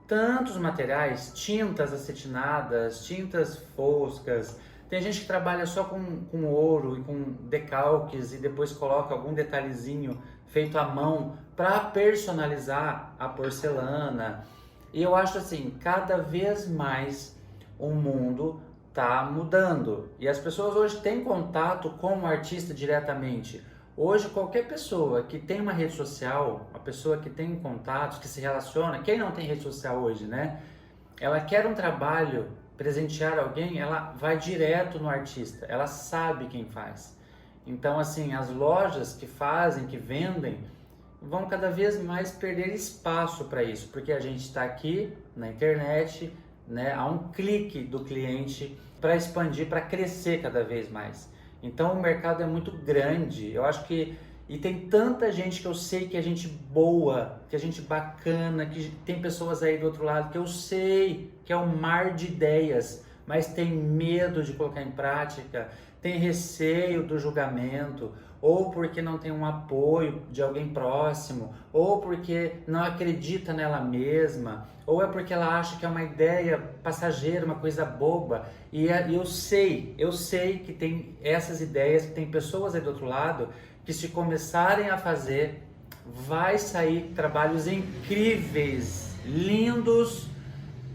tantos materiais, tintas acetinadas, tintas foscas. Tem gente que trabalha só com ouro e com decalques e depois coloca algum detalhezinho feito à mão para personalizar a porcelana. E eu acho assim, cada vez mais o mundo está mudando e as pessoas hoje têm contato com o artista diretamente. Hoje qualquer pessoa que tem uma rede social, uma pessoa que tem contatos, que se relaciona, quem não tem rede social hoje, né? Ela quer um trabalho, presentear alguém, ela vai direto no artista, ela sabe quem faz. Então assim, as lojas que fazem, que vendem, vão cada vez mais perder espaço para isso, porque a gente está aqui na internet, né, a um clique do cliente para expandir, para crescer cada vez mais. Então o mercado é muito grande, eu acho que, e tem tanta gente que eu sei que é gente boa, que é gente bacana, que tem pessoas aí do outro lado que eu sei que é um mar de ideias, mas tem medo de colocar em prática, tem receio do julgamento, ou porque não tem um apoio de alguém próximo, ou porque não acredita nela mesma, ou é porque ela acha que é uma ideia passageira, uma coisa boba. E eu sei que tem essas ideias, que tem pessoas aí do outro lado, que se começarem a fazer, vai sair trabalhos incríveis, lindos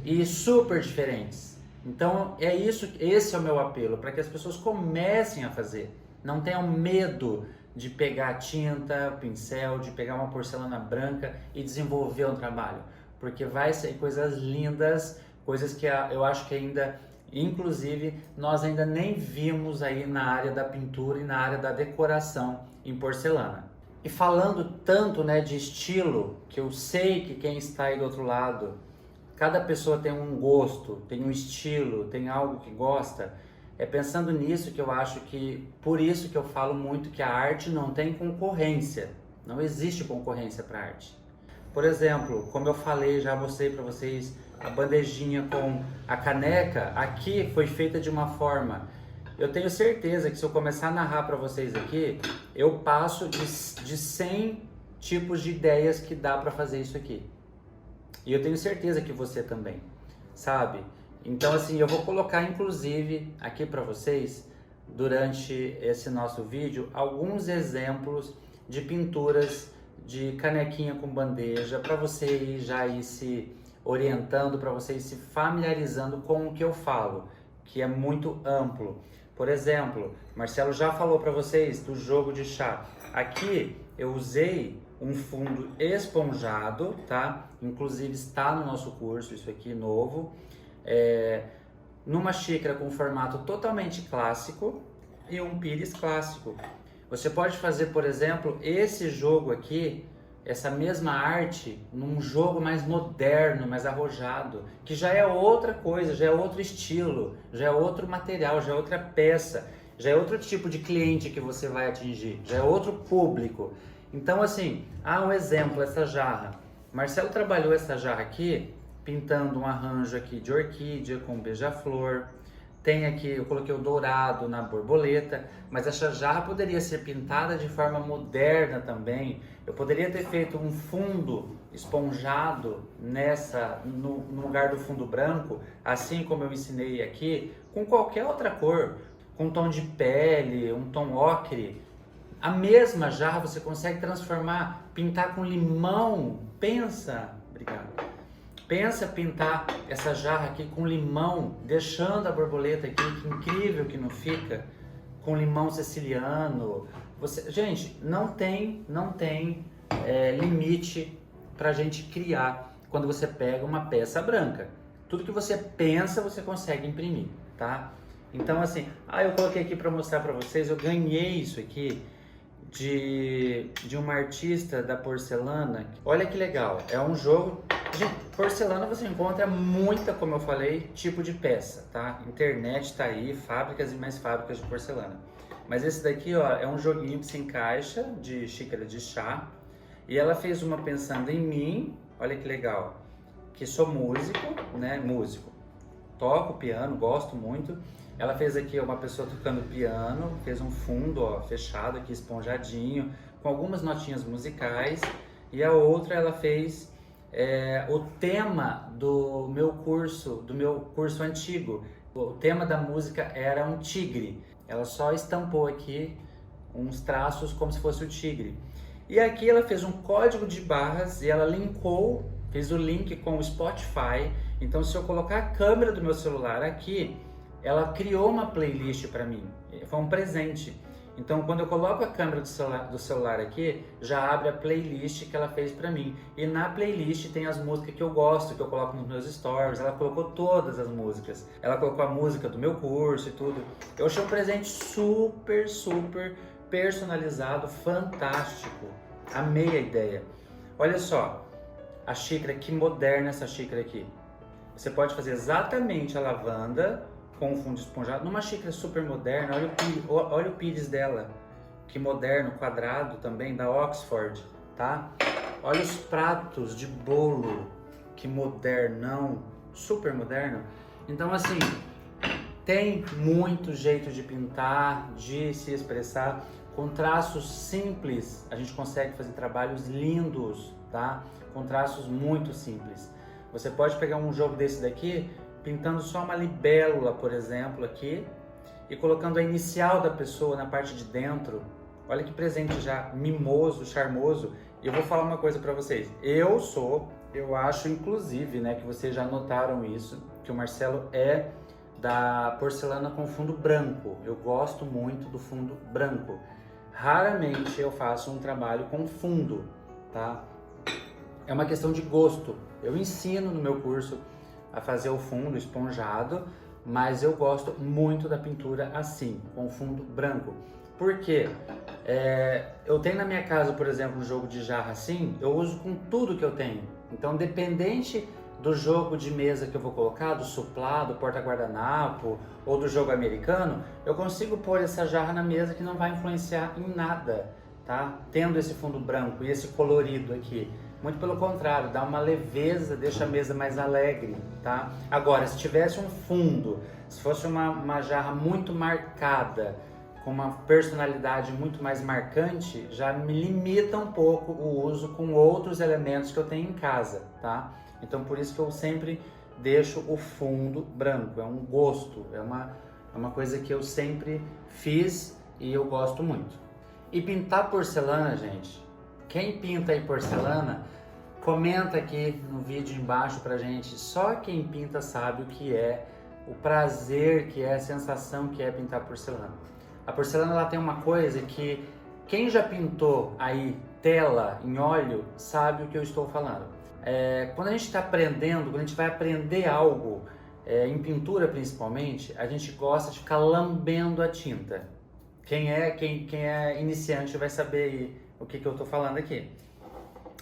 e super diferentes. Então é isso, esse é o meu apelo, para que as pessoas comecem a fazer. Não tenham medo de pegar tinta, pincel, de pegar uma porcelana branca e desenvolver um trabalho, porque vai sair coisas lindas, coisas que eu acho que ainda, inclusive, nós ainda nem vimos aí na área da pintura e na área da decoração em porcelana. E falando tanto, né, de estilo, que eu sei que quem está aí do outro lado, cada pessoa tem um gosto, tem um estilo, tem algo que gosta. É pensando nisso que eu acho que, por isso que eu falo muito que a arte não tem concorrência. Não existe concorrência para a arte. Por exemplo, como eu falei, já mostrei para vocês a bandejinha com a caneca, aqui foi feita de uma forma. Eu tenho certeza que se eu começar a narrar para vocês aqui, eu passo de 100 tipos de ideias que dá para fazer isso aqui. E eu tenho certeza que você também, sabe? Então assim, eu vou colocar inclusive aqui para vocês, durante esse nosso vídeo, alguns exemplos de pinturas de canequinha com bandeja, para você já ir se orientando, para você ir se familiarizando com o que eu falo, que é muito amplo. Por exemplo, Marcelo já falou para vocês do jogo de chá. Aqui eu usei um fundo esponjado, tá? Inclusive está no nosso curso, isso aqui novo. Numa xícara com formato totalmente clássico e um pires clássico. Você pode fazer, por exemplo, esse jogo aqui, essa mesma arte, num jogo mais moderno, mais arrojado, que já é outra coisa, já é outro estilo, já é outro material, já é outra peça, já é outro tipo de cliente que você vai atingir, já é outro público. Então assim, um exemplo, essa jarra. Marcelo trabalhou essa jarra aqui, pintando um arranjo aqui de orquídea com beija-flor. Tem aqui, eu coloquei o dourado na borboleta, mas essa jarra poderia ser pintada de forma moderna também. Eu poderia ter feito um fundo esponjado no lugar do fundo branco, assim como eu ensinei aqui, com qualquer outra cor, com um tom de pele, um tom ocre. A mesma jarra você consegue transformar, pintar com limão. Pensa pintar essa jarra aqui com limão, deixando a borboleta aqui, que incrível que não fica. com limão siciliano. Gente, não tem limite pra gente criar quando você pega uma peça branca. Tudo que você pensa, você consegue imprimir, tá? Então assim, eu coloquei aqui para mostrar para vocês, eu ganhei isso aqui de uma artista da porcelana. Olha que legal, é um jogo. Gente, porcelana você encontra muita, como eu falei, tipo de peça, tá? Internet tá aí, fábricas e mais fábricas de porcelana. Mas esse daqui, ó, é um joguinho que se encaixa de xícara de chá. E ela fez uma pensando em mim, olha que legal, que sou músico, né? Músico. Toco piano, gosto muito. Ela fez aqui uma pessoa tocando piano, fez um fundo, ó, fechado aqui, esponjadinho, com algumas notinhas musicais. E a outra ela fez o tema do meu curso antigo. O tema da música era um tigre. Ela só estampou aqui uns traços como se fosse o tigre. E aqui ela fez um código de barras e ela linkou, fez o link com o Spotify. Então se eu colocar a câmera do meu celular aqui, ela criou uma playlist para mim. Foi um presente. Então quando eu coloco a câmera do celular aqui, já abre a playlist que ela fez para mim. E na playlist tem as músicas que eu gosto, que eu coloco nos meus stories. Ela colocou todas as músicas. Ela colocou a música do meu curso e tudo. Eu achei um presente super, super personalizado, fantástico. Amei a ideia. Olha só, a xícara, que moderna essa xícara aqui. Você pode fazer exatamente a lavanda com o fundo esponjado numa xícara super moderna. Olha o pires dela, que moderno, quadrado também, da Oxford, tá? Olha os pratos de bolo, que modernão, super moderno. Então assim, tem muito jeito de pintar, de se expressar. Com traços simples, a gente consegue fazer trabalhos lindos, tá? Com traços muito simples. Você pode pegar um jogo desse daqui, pintando só uma libélula, por exemplo, aqui, e colocando a inicial da pessoa na parte de dentro. Olha que presente já mimoso, charmoso. E eu vou falar uma coisa para vocês. Eu acho inclusive, né, que vocês já notaram isso, que o Marcelo é da porcelana com fundo branco. Eu gosto muito do fundo branco. Raramente eu faço um trabalho com fundo, tá? É uma questão de gosto. Eu ensino no meu curso a fazer o fundo esponjado, mas eu gosto muito da pintura assim, com fundo branco. Por quê? Eu tenho na minha casa, por exemplo, um jogo de jarra assim, eu uso com tudo que eu tenho. Então, dependente do jogo de mesa que eu vou colocar, do suplá, do porta-guardanapo ou do jogo americano, eu consigo pôr essa jarra na mesa que não vai influenciar em nada, tá? Tendo esse fundo branco e esse colorido aqui. Muito pelo contrário, dá uma leveza, deixa a mesa mais alegre, tá? Agora, se tivesse um fundo, se fosse uma jarra muito marcada, com uma personalidade muito mais marcante, já me limita um pouco o uso com outros elementos que eu tenho em casa, tá? Então, por isso que eu sempre deixo o fundo branco, é um gosto, é uma coisa que eu sempre fiz e eu gosto muito. E pintar porcelana, gente, quem pinta aí porcelana, comenta aqui no vídeo embaixo pra gente. Só quem pinta sabe o que é, o prazer que é, a sensação que é pintar porcelana. A porcelana ela tem uma coisa que quem já pintou aí tela em óleo sabe o que eu estou falando. Quando a gente está aprendendo, quando a gente vai aprender algo, em pintura principalmente, a gente gosta de ficar lambendo a tinta. Quem é iniciante vai saber aí o que eu estou falando aqui.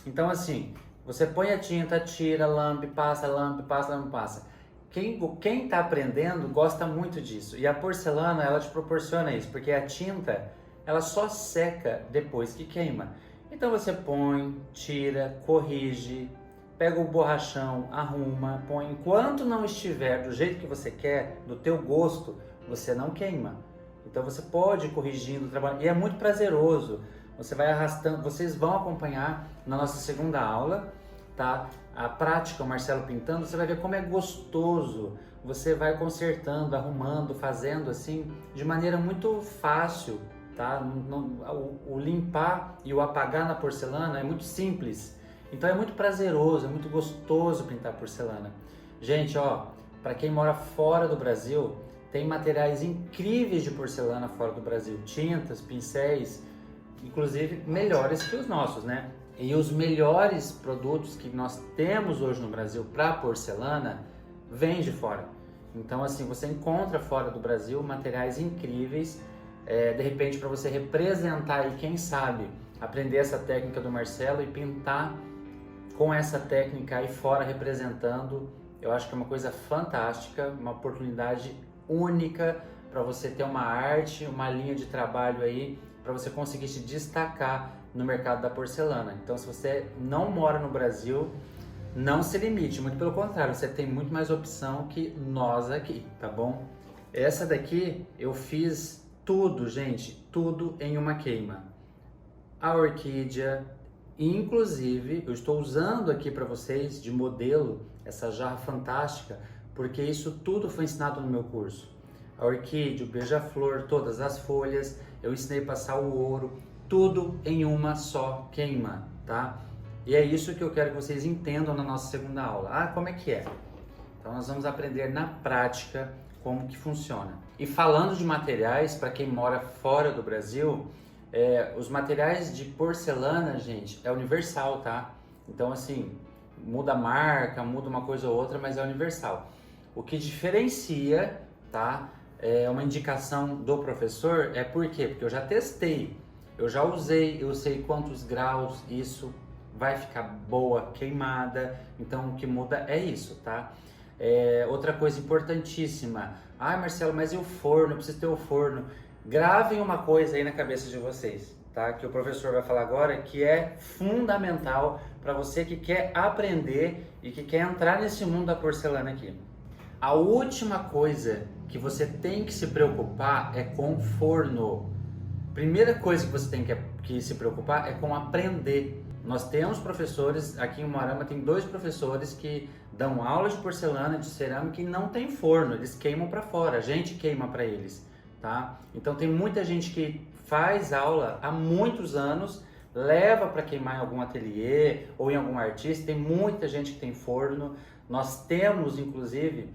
Então assim, você põe a tinta, tira, lambe, passa, lambe, passa, lambe, passa. Quem está aprendendo gosta muito disso. E a porcelana, ela te proporciona isso, porque a tinta, ela só seca depois que queima. Então você põe, tira, corrige, pega o borrachão, arruma, põe. Enquanto não estiver do jeito que você quer, do teu gosto, você não queima. Então você pode ir corrigindo o trabalho. E é muito prazeroso. Você vai arrastando, vocês vão acompanhar na nossa segunda aula, tá? A prática, o Marcelo pintando, você vai ver como é gostoso. Você vai consertando, arrumando, fazendo assim, de maneira muito fácil, tá? O limpar e o apagar na porcelana é muito simples. Então é muito prazeroso, é muito gostoso pintar porcelana. Gente, ó, para quem mora fora do Brasil, tem materiais incríveis de porcelana fora do Brasil, tintas, pincéis, inclusive melhores que os nossos, né? E os melhores produtos que nós temos hoje no Brasil para porcelana vêm de fora. Então, assim, você encontra fora do Brasil materiais incríveis, de repente para você representar e quem sabe aprender essa técnica do Marcelo e pintar com essa técnica aí fora representando. Eu acho que é uma coisa fantástica, uma oportunidade única para você ter uma arte, uma linha de trabalho aí para você conseguir se destacar no mercado da porcelana. Então, se você não mora no Brasil, não se limite, muito pelo contrário, você tem muito mais opção que nós aqui, tá bom? Essa daqui eu fiz tudo, gente, tudo em uma queima. A orquídea, inclusive, eu estou usando aqui para vocês de modelo essa jarra fantástica, porque isso tudo foi ensinado no meu curso. A orquídea, o beija-flor, todas as folhas, eu ensinei a passar o ouro, tudo em uma só queima, tá? E é isso que eu quero que vocês entendam na nossa segunda aula. Ah, como é que é? Então nós vamos aprender na prática como que funciona. E falando de materiais, para quem mora fora do Brasil, os materiais de porcelana, gente, é universal, tá? Então, assim, muda a marca, muda uma coisa ou outra, mas é universal. O que diferencia, tá? É uma indicação do professor, por quê? Porque eu já testei, eu já usei, eu sei quantos graus isso vai ficar boa queimada, então o que muda é isso, tá? Outra coisa importantíssima, Marcelo, mas e o forno? Eu preciso ter o forno. Gravem uma coisa aí na cabeça de vocês, tá? Que o professor vai falar agora, que é fundamental para você que quer aprender e que quer entrar nesse mundo da porcelana aqui. A última coisa que você tem que se preocupar é com o forno. Primeira coisa que você tem que se preocupar é com aprender. Nós temos professores, aqui em Umuarama tem 2 professores que dão aula de porcelana, de cerâmica e não tem forno, eles queimam para fora, a gente queima para eles, tá? Então tem muita gente que faz aula há muitos anos, leva para queimar em algum ateliê ou em algum artista, tem muita gente que tem forno. Nós temos, inclusive,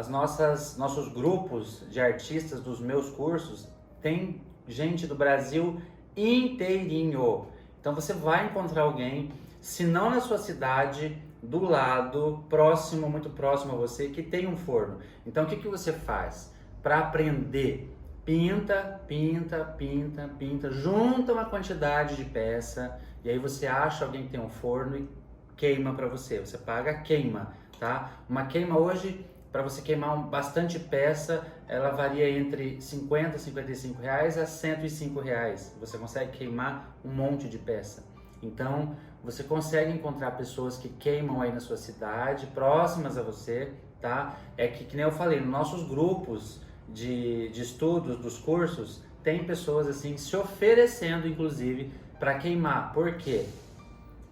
nossos grupos de artistas dos meus cursos, tem gente do Brasil inteirinho. Então você vai encontrar alguém, se não na sua cidade, do lado, próximo, muito próximo a você, que tem um forno. Então o que você faz? Para aprender, pinta, pinta, pinta, pinta, junta uma quantidade de peça e aí você acha alguém que tem um forno e queima para você. Você paga queima, tá? Uma queima hoje, para você queimar bastante peça, ela varia entre 50 e 55 reais a 105 reais. Você consegue queimar um monte de peça. Então, você consegue encontrar pessoas que queimam aí na sua cidade, próximas a você, tá? Que nem eu falei, nos nossos grupos de estudos, dos cursos, tem pessoas assim se oferecendo, inclusive, para queimar. Por quê?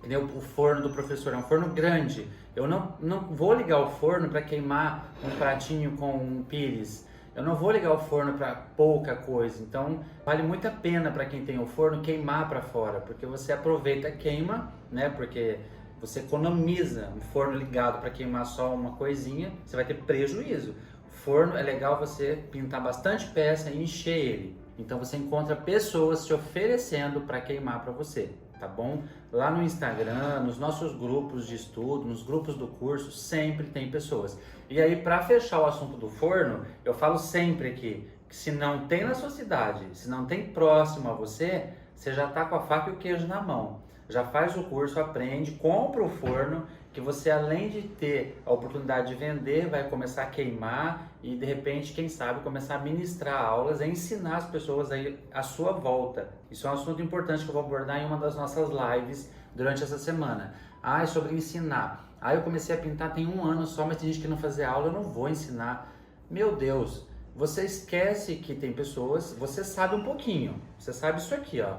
O forno do professor é um forno grande. Eu não vou ligar o forno para queimar um pratinho com um pires. Eu não vou ligar o forno para pouca coisa. Então, vale muito a pena para quem tem o forno queimar para fora, porque você aproveita, queima, né? Porque você economiza um forno ligado para queimar só uma coisinha, você vai ter prejuízo. O forno é legal você pintar bastante peça e encher ele. Então, você encontra pessoas se oferecendo para queimar para você. Tá bom? Lá no Instagram, nos nossos grupos de estudo, nos grupos do curso, sempre tem pessoas. E aí, para fechar o assunto do forno, eu falo sempre aqui, que se não tem na sua cidade, se não tem próximo a você, você já tá com a faca e o queijo na mão. Já faz o curso, aprende, compra o forno, que você, além de ter a oportunidade de vender, vai começar a queimar e, de repente, quem sabe, começar a ministrar aulas, a ensinar as pessoas aí à sua volta. Isso é um assunto importante que eu vou abordar em uma das nossas lives durante essa semana. É sobre ensinar. Eu comecei a pintar tem 1 ano só, mas tem gente que não fazia aula, eu não vou ensinar. Meu Deus, você esquece que tem pessoas, você sabe um pouquinho, você sabe isso aqui, ó.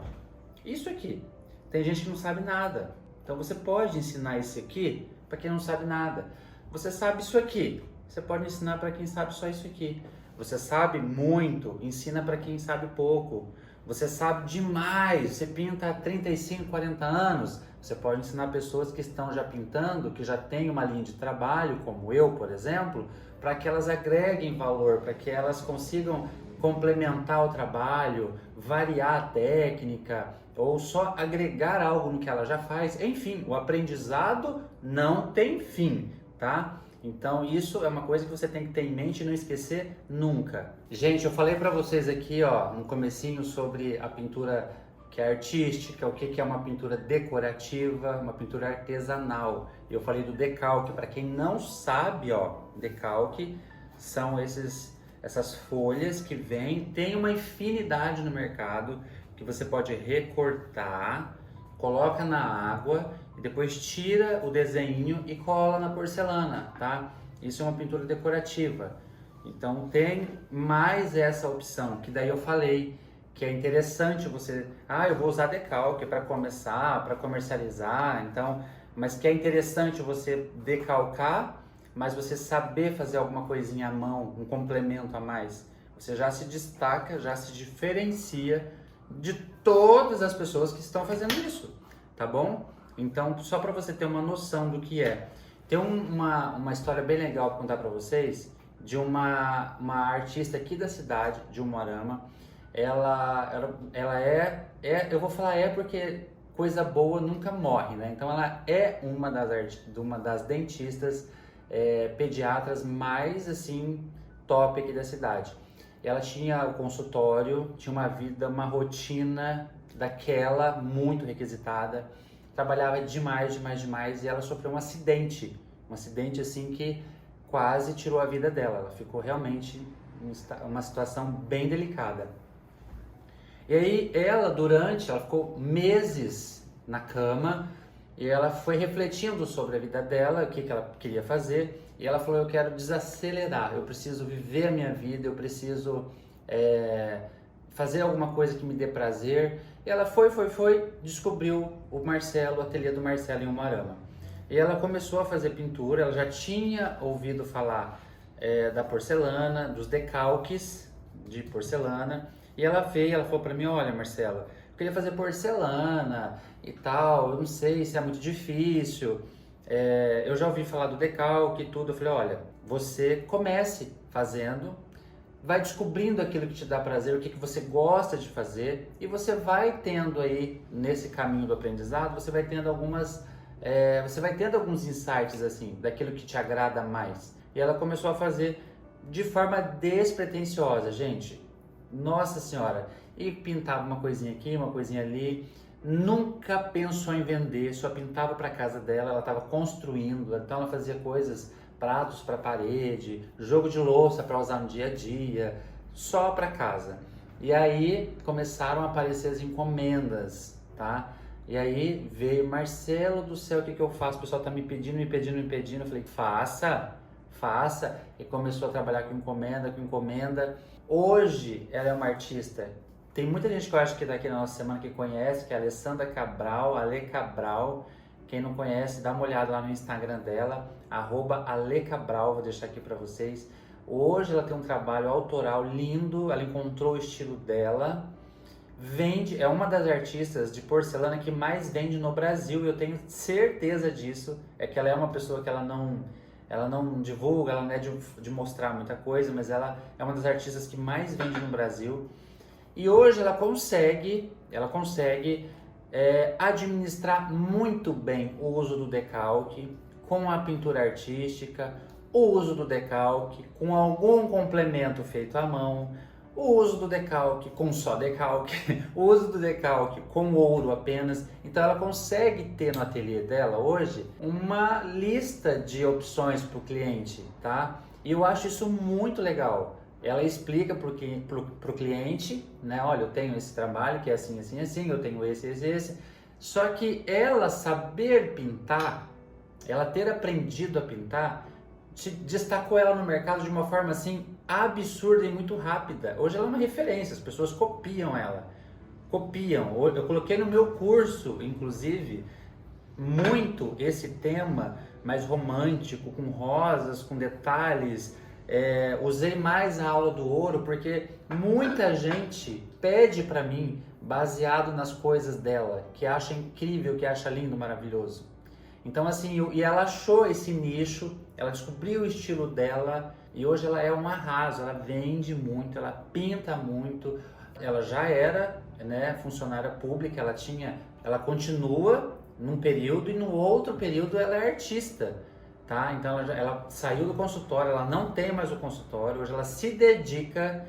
Isso aqui. Tem gente que não sabe nada. Então você pode ensinar isso aqui para quem não sabe nada. Você sabe isso aqui, você pode ensinar para quem sabe só isso aqui. Você sabe muito, ensina para quem sabe pouco. Você sabe demais, você pinta há 35, 40 anos, você pode ensinar pessoas que estão já pintando, que já têm uma linha de trabalho, como eu, por exemplo, para que elas agreguem valor, para que elas consigam complementar o trabalho, variar a técnica ou só agregar algo no que ela já faz. Enfim, o aprendizado não tem fim, tá? Então isso é uma coisa que você tem que ter em mente e não esquecer nunca. Gente, eu falei para vocês aqui, ó, no comecinho sobre a pintura que é artística, o que é uma pintura decorativa, uma pintura artesanal. Eu falei do decalque. Para quem não sabe, ó, decalque são essas folhas que vêm, tem uma infinidade no mercado que você pode recortar, coloca na água e depois tira o desenho e cola na porcelana, tá? Isso é uma pintura decorativa. Então tem mais essa opção, que daí eu falei que é interessante você, eu vou usar decalque para começar, para comercializar, então, mas que é interessante você decalcar, mas você saber fazer alguma coisinha à mão, um complemento a mais. Você já se destaca, já se diferencia de todas as pessoas que estão fazendo isso, tá bom? Então, só para você ter uma noção do que é. Tem uma história bem legal para contar para vocês de uma artista aqui da cidade, de Umuarama. Ela eu vou falar porque coisa boa nunca morre, né? Então ela é uma das dentistas pediatras mais assim top aqui da cidade. Ela tinha o consultório, tinha uma vida, uma rotina daquela muito requisitada, trabalhava demais e ela sofreu um acidente assim que quase tirou a vida dela. Ela ficou realmente em uma situação bem delicada. E aí ela ficou meses na cama e ela foi refletindo sobre a vida dela, o que ela queria fazer, e ela falou: eu quero desacelerar, eu preciso viver a minha vida, eu preciso fazer alguma coisa que me dê prazer. E ela foi, descobriu o ateliê do Marcelo em Umuarama. E ela começou a fazer pintura, ela já tinha ouvido falar da porcelana, dos decalques de porcelana. E ela falou pra mim: olha, Marcelo, eu queria fazer porcelana e tal, eu não sei se é muito difícil, eu já ouvi falar do decalque e tudo. Eu falei: olha, você comece fazendo, vai descobrindo aquilo que te dá prazer, o que você gosta de fazer, e você vai tendo aí, nesse caminho do aprendizado, você vai tendo alguns insights assim, daquilo que te agrada mais. E ela começou a fazer de forma despretensiosa, gente. Nossa Senhora, e pintava uma coisinha aqui, uma coisinha ali, nunca pensou em vender, só pintava para casa dela, ela estava construindo, então ela fazia coisas, pratos para parede, jogo de louça para usar no dia a dia, só para casa. E aí começaram a aparecer as encomendas, tá? E aí veio: Marcelo do céu, o que eu faço? O pessoal tá me pedindo, eu falei: faça, e começou a trabalhar com encomenda. Hoje ela é uma artista. Tem muita gente que eu acho que daqui na nossa semana que conhece, que é a Alessandra Cabral, Ale Cabral. Quem não conhece, dá uma olhada lá no Instagram dela, @AleCabral, vou deixar aqui para vocês. Hoje ela tem um trabalho autoral lindo, ela encontrou o estilo dela, vende, é uma das artistas de porcelana que mais vende no Brasil, eu tenho certeza disso. É que ela é uma pessoa que ela não divulga, ela não é de mostrar muita coisa, mas ela é uma das artistas que mais vende no Brasil. E hoje ela consegue administrar muito bem o uso do decalque com a pintura artística, o uso do decalque com algum complemento feito à mão, o uso do decalque com só decalque, o uso do decalque com ouro apenas. Então ela consegue ter no ateliê dela hoje uma lista de opções para o cliente, tá? E eu acho isso muito legal. Ela explica pro cliente, né? Olha, eu tenho esse trabalho que é assim, assim, assim, eu tenho esse. Só que ela saber pintar, ela ter aprendido a pintar, destacou ela no mercado de uma forma assim absurda e muito rápida. Hoje ela é uma referência, as pessoas copiam ela. Eu coloquei no meu curso, inclusive, muito esse tema mais romântico, com rosas, com detalhes. Usei mais a aula do ouro porque muita gente pede para mim baseado nas coisas dela, que acha incrível, que acha lindo, maravilhoso. Então assim, e ela achou esse nicho, ela descobriu o estilo dela E hoje ela é um arraso, ela vende muito, ela pinta muito. Ela já era, né, funcionária pública, ela continua num período e no outro período ela é artista, tá? Então ela saiu do consultório, ela não tem mais o consultório, hoje ela se dedica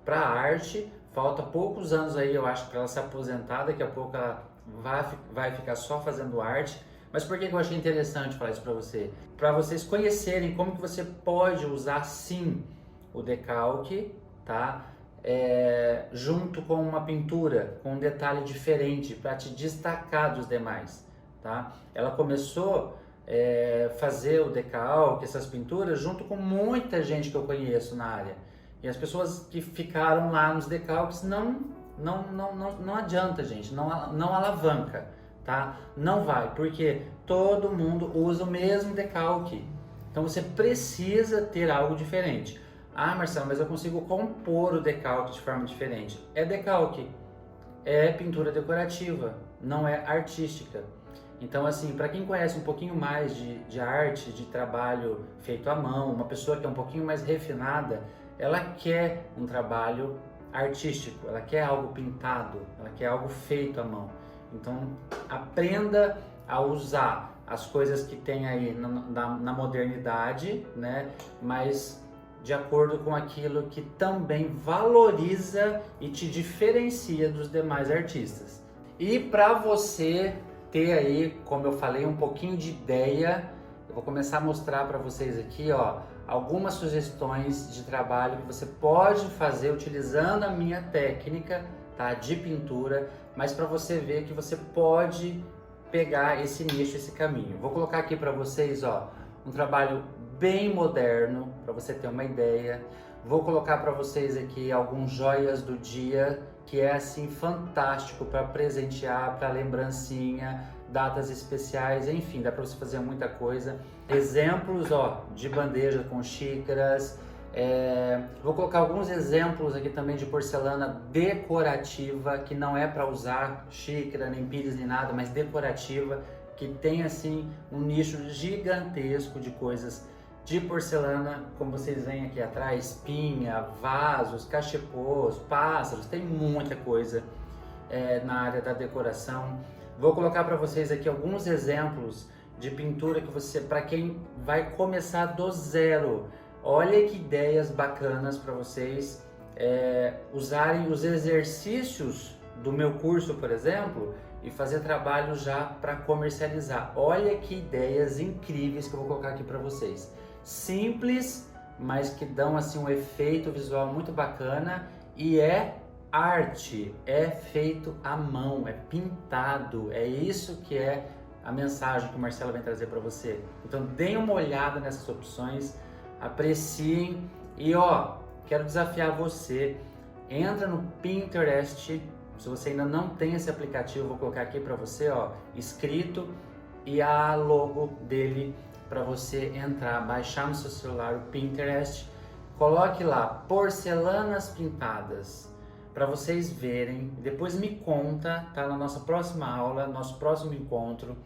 para a arte. Falta poucos anos aí, eu acho, para ela se aposentar, daqui a pouco ela vai ficar só fazendo arte. Mas por que eu achei interessante falar isso para você? Para vocês conhecerem como que você pode usar sim o decalque, tá? Junto com uma pintura, com um detalhe diferente, para te destacar dos demais, tá? Ela começou a fazer o decalque, essas pinturas, junto com muita gente que eu conheço na área. E as pessoas que ficaram lá nos decalques não adianta, gente, não alavanca, tá? Não vai, porque todo mundo usa o mesmo decalque. Então você precisa ter algo diferente. Ah, Marcelo, mas eu consigo compor o decalque de forma diferente. É decalque, é pintura decorativa, não é artística. Então, assim, para quem conhece um pouquinho mais de arte, de trabalho feito à mão, uma pessoa que é um pouquinho mais refinada, ela quer um trabalho artístico, ela quer algo pintado, ela quer algo feito à mão. Então, aprenda a usar as coisas que tem aí na modernidade, né? Mas de acordo com aquilo que também valoriza e te diferencia dos demais artistas. E para você ter aí, como eu falei, um pouquinho de ideia, eu vou começar a mostrar para vocês aqui, ó, algumas sugestões de trabalho que você pode fazer utilizando a minha técnica, tá, de pintura, mas para você ver que você pode pegar esse nicho, esse caminho. Vou colocar aqui para vocês, ó, um trabalho bem moderno, para você ter uma ideia. Vou colocar para vocês aqui alguns joias do dia, que é assim fantástico para presentear, para lembrancinha, datas especiais, enfim, dá para você fazer muita coisa. Exemplos, ó, de bandeja com xícaras. Vou colocar alguns exemplos aqui também de porcelana decorativa, que não é para usar xícara, nem pires, nem nada, mas decorativa, que tem assim um nicho gigantesco de coisas de porcelana, como vocês veem aqui atrás, espinha, vasos, cachepôs, pássaros, tem muita coisa na área da decoração. Vou colocar para vocês aqui alguns exemplos de pintura que você, para quem vai começar do zero. Olha que ideias bacanas para vocês usarem os exercícios do meu curso, por exemplo, e fazer trabalho já para comercializar. Olha que ideias incríveis que eu vou colocar aqui para vocês. Simples, mas que dão assim um efeito visual muito bacana, e é arte, é feito à mão, é pintado, é isso que é a mensagem que o Marcelo vem trazer para você. Então deem uma olhada nessas opções, apreciem e ó, quero desafiar você, entra no Pinterest, se você ainda não tem esse aplicativo, vou colocar aqui para você, ó, escrito, e a logo dele para você entrar, baixar no seu celular o Pinterest, coloque lá porcelanas pintadas para vocês verem, depois me conta, tá, na nossa próxima aula, nosso próximo encontro,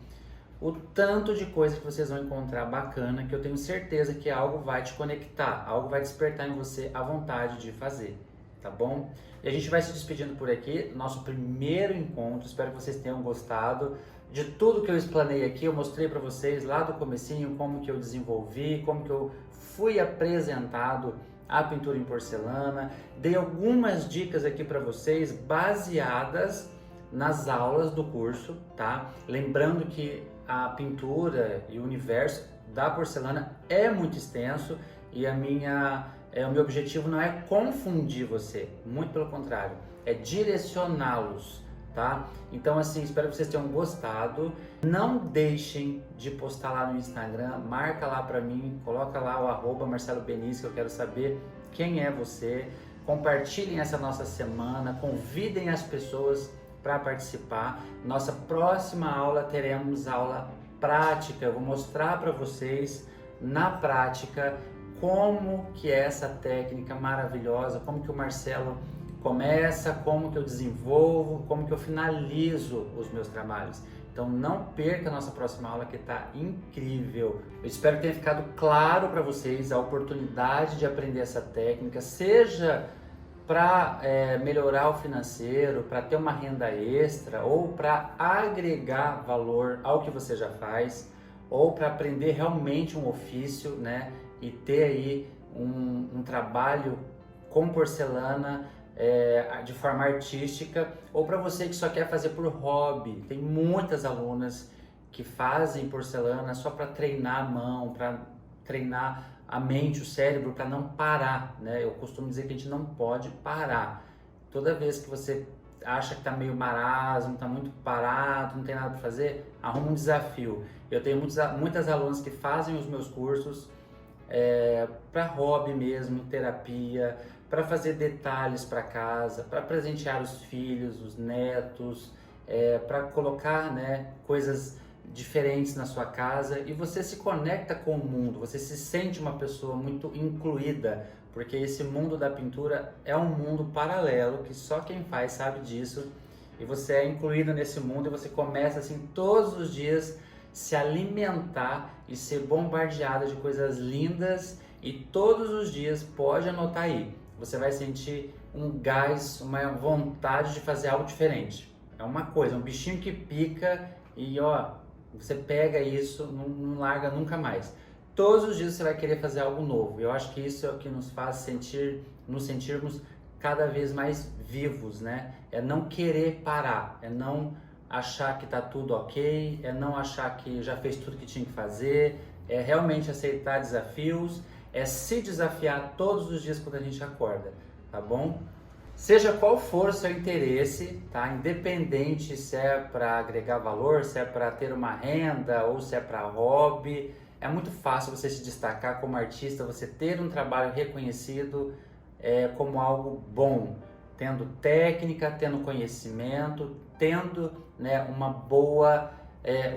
o tanto de coisa que vocês vão encontrar bacana, que eu tenho certeza que algo vai te conectar, algo vai despertar em você a vontade de fazer, tá bom? E a gente vai se despedindo por aqui, nosso primeiro encontro, espero que vocês tenham gostado de tudo que eu explanei aqui. Eu mostrei para vocês lá do comecinho como que eu desenvolvi, como que eu fui apresentado à pintura em porcelana, dei algumas dicas aqui para vocês baseadas nas aulas do curso, tá? Lembrando que a pintura e o universo da porcelana é muito extenso e o meu objetivo não é confundir você, muito pelo contrário, é direcioná-los, tá? Então assim, espero que vocês tenham gostado. Não deixem de postar lá no Instagram, marca lá pra mim, coloca lá o @MarceloBeniz, que eu quero saber quem é você. Compartilhem essa nossa semana, convidem as pessoas para participar. Nossa próxima aula teremos aula prática, eu vou mostrar para vocês na prática como que é essa técnica maravilhosa, como que o Marcelo começa, como que eu desenvolvo, como que eu finalizo os meus trabalhos. Então não perca a nossa próxima aula, que está incrível. Eu espero que tenha ficado claro para vocês a oportunidade de aprender essa técnica, seja para melhorar o financeiro, para ter uma renda extra, ou para agregar valor ao que você já faz, ou para aprender realmente um ofício, né? E ter aí um trabalho com porcelana de forma artística, ou para você que só quer fazer por hobby. Tem muitas alunas que fazem porcelana só para treinar a mão, para treinar a mente, o cérebro, para não parar, né? Eu costumo dizer que a gente não pode parar. Toda vez que você acha que está meio marasmo, está muito parado, não tem nada para fazer, arruma um desafio. Eu tenho muitas alunas que fazem os meus cursos para hobby mesmo, terapia, para fazer detalhes para casa, para presentear os filhos, os netos, para colocar, né, coisas diferentes na sua casa, e você se conecta com o mundo, você se sente uma pessoa muito incluída, porque esse mundo da pintura é um mundo paralelo que só quem faz sabe disso, e você é incluído nesse mundo e você começa assim todos os dias se alimentar e ser bombardeada de coisas lindas, e todos os dias, pode anotar aí, você vai sentir um gás, uma vontade de fazer algo diferente. É uma coisa, um bichinho que pica e ó, você pega isso, não larga nunca mais. Todos os dias você vai querer fazer algo novo. Eu acho que isso é o que nos faz nos sentirmos cada vez mais vivos, né? É não querer parar, é não achar que tá tudo ok, é não achar que já fez tudo que tinha que fazer, é realmente aceitar desafios, é se desafiar todos os dias quando a gente acorda, tá bom? Seja qual for o seu interesse, tá? Independente se é para agregar valor, se é para ter uma renda ou se é para hobby, é muito fácil você se destacar como artista, você ter um trabalho reconhecido como algo bom, tendo técnica, tendo conhecimento, tendo, né, uma boa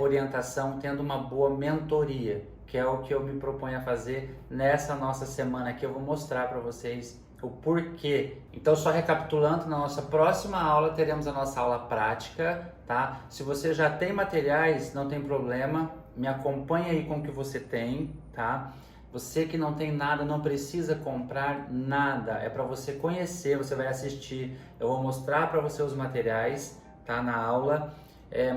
orientação, tendo uma boa mentoria, que é o que eu me proponho a fazer nessa nossa semana aqui. Eu vou mostrar para vocês o porquê. Então, só recapitulando, na nossa próxima aula teremos a nossa aula prática, tá? Se você já tem materiais, não tem problema, me acompanha aí com o que você tem, tá? Você que não tem nada, não precisa comprar nada, é para você conhecer, você vai assistir, eu vou mostrar para você os materiais, tá? Na aula,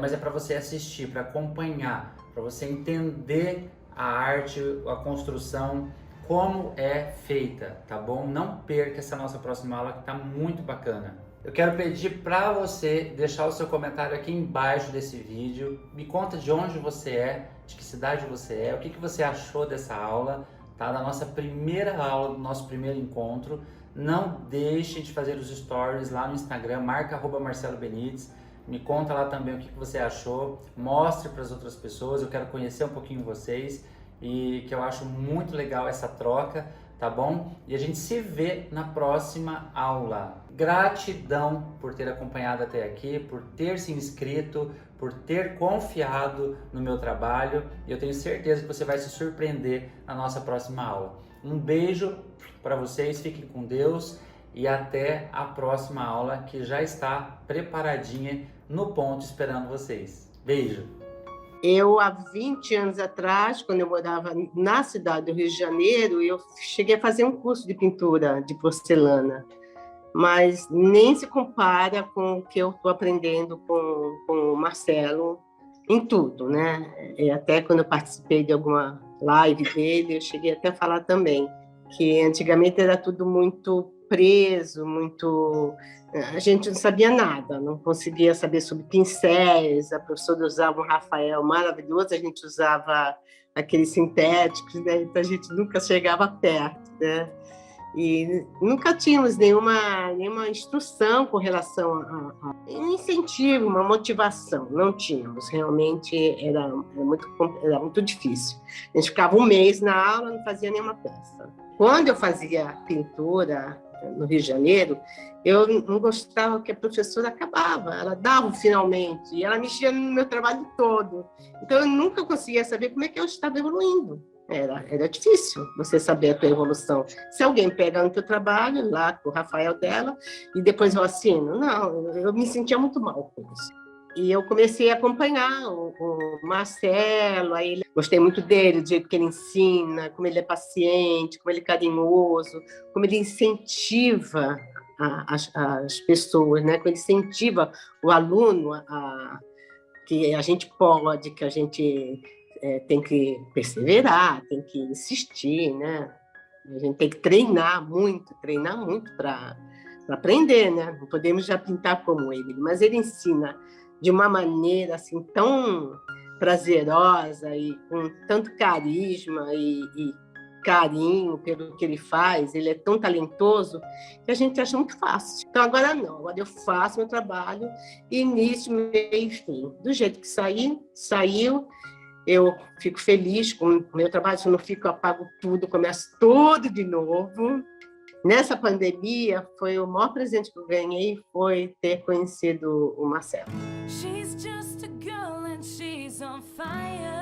mas é para você assistir, para acompanhar, para você entender a arte, a construção, como é feita, tá bom? Não perca essa nossa próxima aula, que tá muito bacana. Eu quero pedir para você deixar o seu comentário aqui embaixo desse vídeo. Me conta de onde você é, de que cidade você é, o que você achou dessa aula, tá? Da nossa primeira aula, do nosso primeiro encontro. Não deixe de fazer os stories lá no Instagram, marca @MarceloBenites. Me conta lá também o que você achou, mostre para as outras pessoas, eu quero conhecer um pouquinho vocês, e que eu acho muito legal essa troca, tá bom? E a gente se vê na próxima aula. Gratidão por ter acompanhado até aqui, por ter se inscrito, por ter confiado no meu trabalho, e eu tenho certeza que você vai se surpreender na nossa próxima aula. Um beijo para vocês, fiquem com Deus e até a próxima aula, que já está preparadinha no ponto esperando vocês. Beijo! Eu, há 20 anos atrás, quando eu morava na cidade do Rio de Janeiro, eu cheguei a fazer um curso de pintura de porcelana, mas nem se compara com o que eu estou aprendendo com o Marcelo em tudo, né? E até quando eu participei de alguma live dele, eu cheguei até a falar também que antigamente era tudo muito preso, muito... A gente não sabia nada, não conseguia saber sobre pincéis, a professora usava um Rafael maravilhoso, a gente usava aqueles sintéticos, né? Então a gente nunca chegava perto, né? E nunca tínhamos nenhuma instrução com relação a um incentivo, uma motivação, não tínhamos, realmente era muito difícil. A gente ficava um mês na aula, não fazia nenhuma peça. Quando eu fazia pintura no Rio de Janeiro, eu não gostava que a professora acabava, ela dava finalmente, e ela mexia no meu trabalho todo. Então, eu nunca conseguia saber como é que eu estava evoluindo. Era difícil você saber a tua evolução. Se alguém pega no teu trabalho, lá com o Rafael dela, e depois eu assino. Não, eu me sentia muito mal com isso. E eu comecei a acompanhar o Marcelo, aí gostei muito dele, do jeito que ele ensina, como ele é paciente, como ele é carinhoso, como ele incentiva as pessoas, né? Como ele incentiva o aluno que a gente pode, que a gente tem que perseverar, tem que insistir, né? A gente tem que treinar muito para aprender, né? Não podemos já pintar como ele, mas ele ensina de uma maneira assim tão prazerosa e com tanto carisma e carinho pelo que ele faz. Ele é tão talentoso que a gente acha muito fácil. Então agora não, agora eu faço meu trabalho, início, meio e fim. Do jeito que saiu, eu fico feliz com o meu trabalho. Se eu não fico, eu apago tudo, começo tudo de novo. Nessa pandemia, foi o maior presente que eu ganhei, foi ter conhecido o Marcelo. She's just a girl and she's on fire.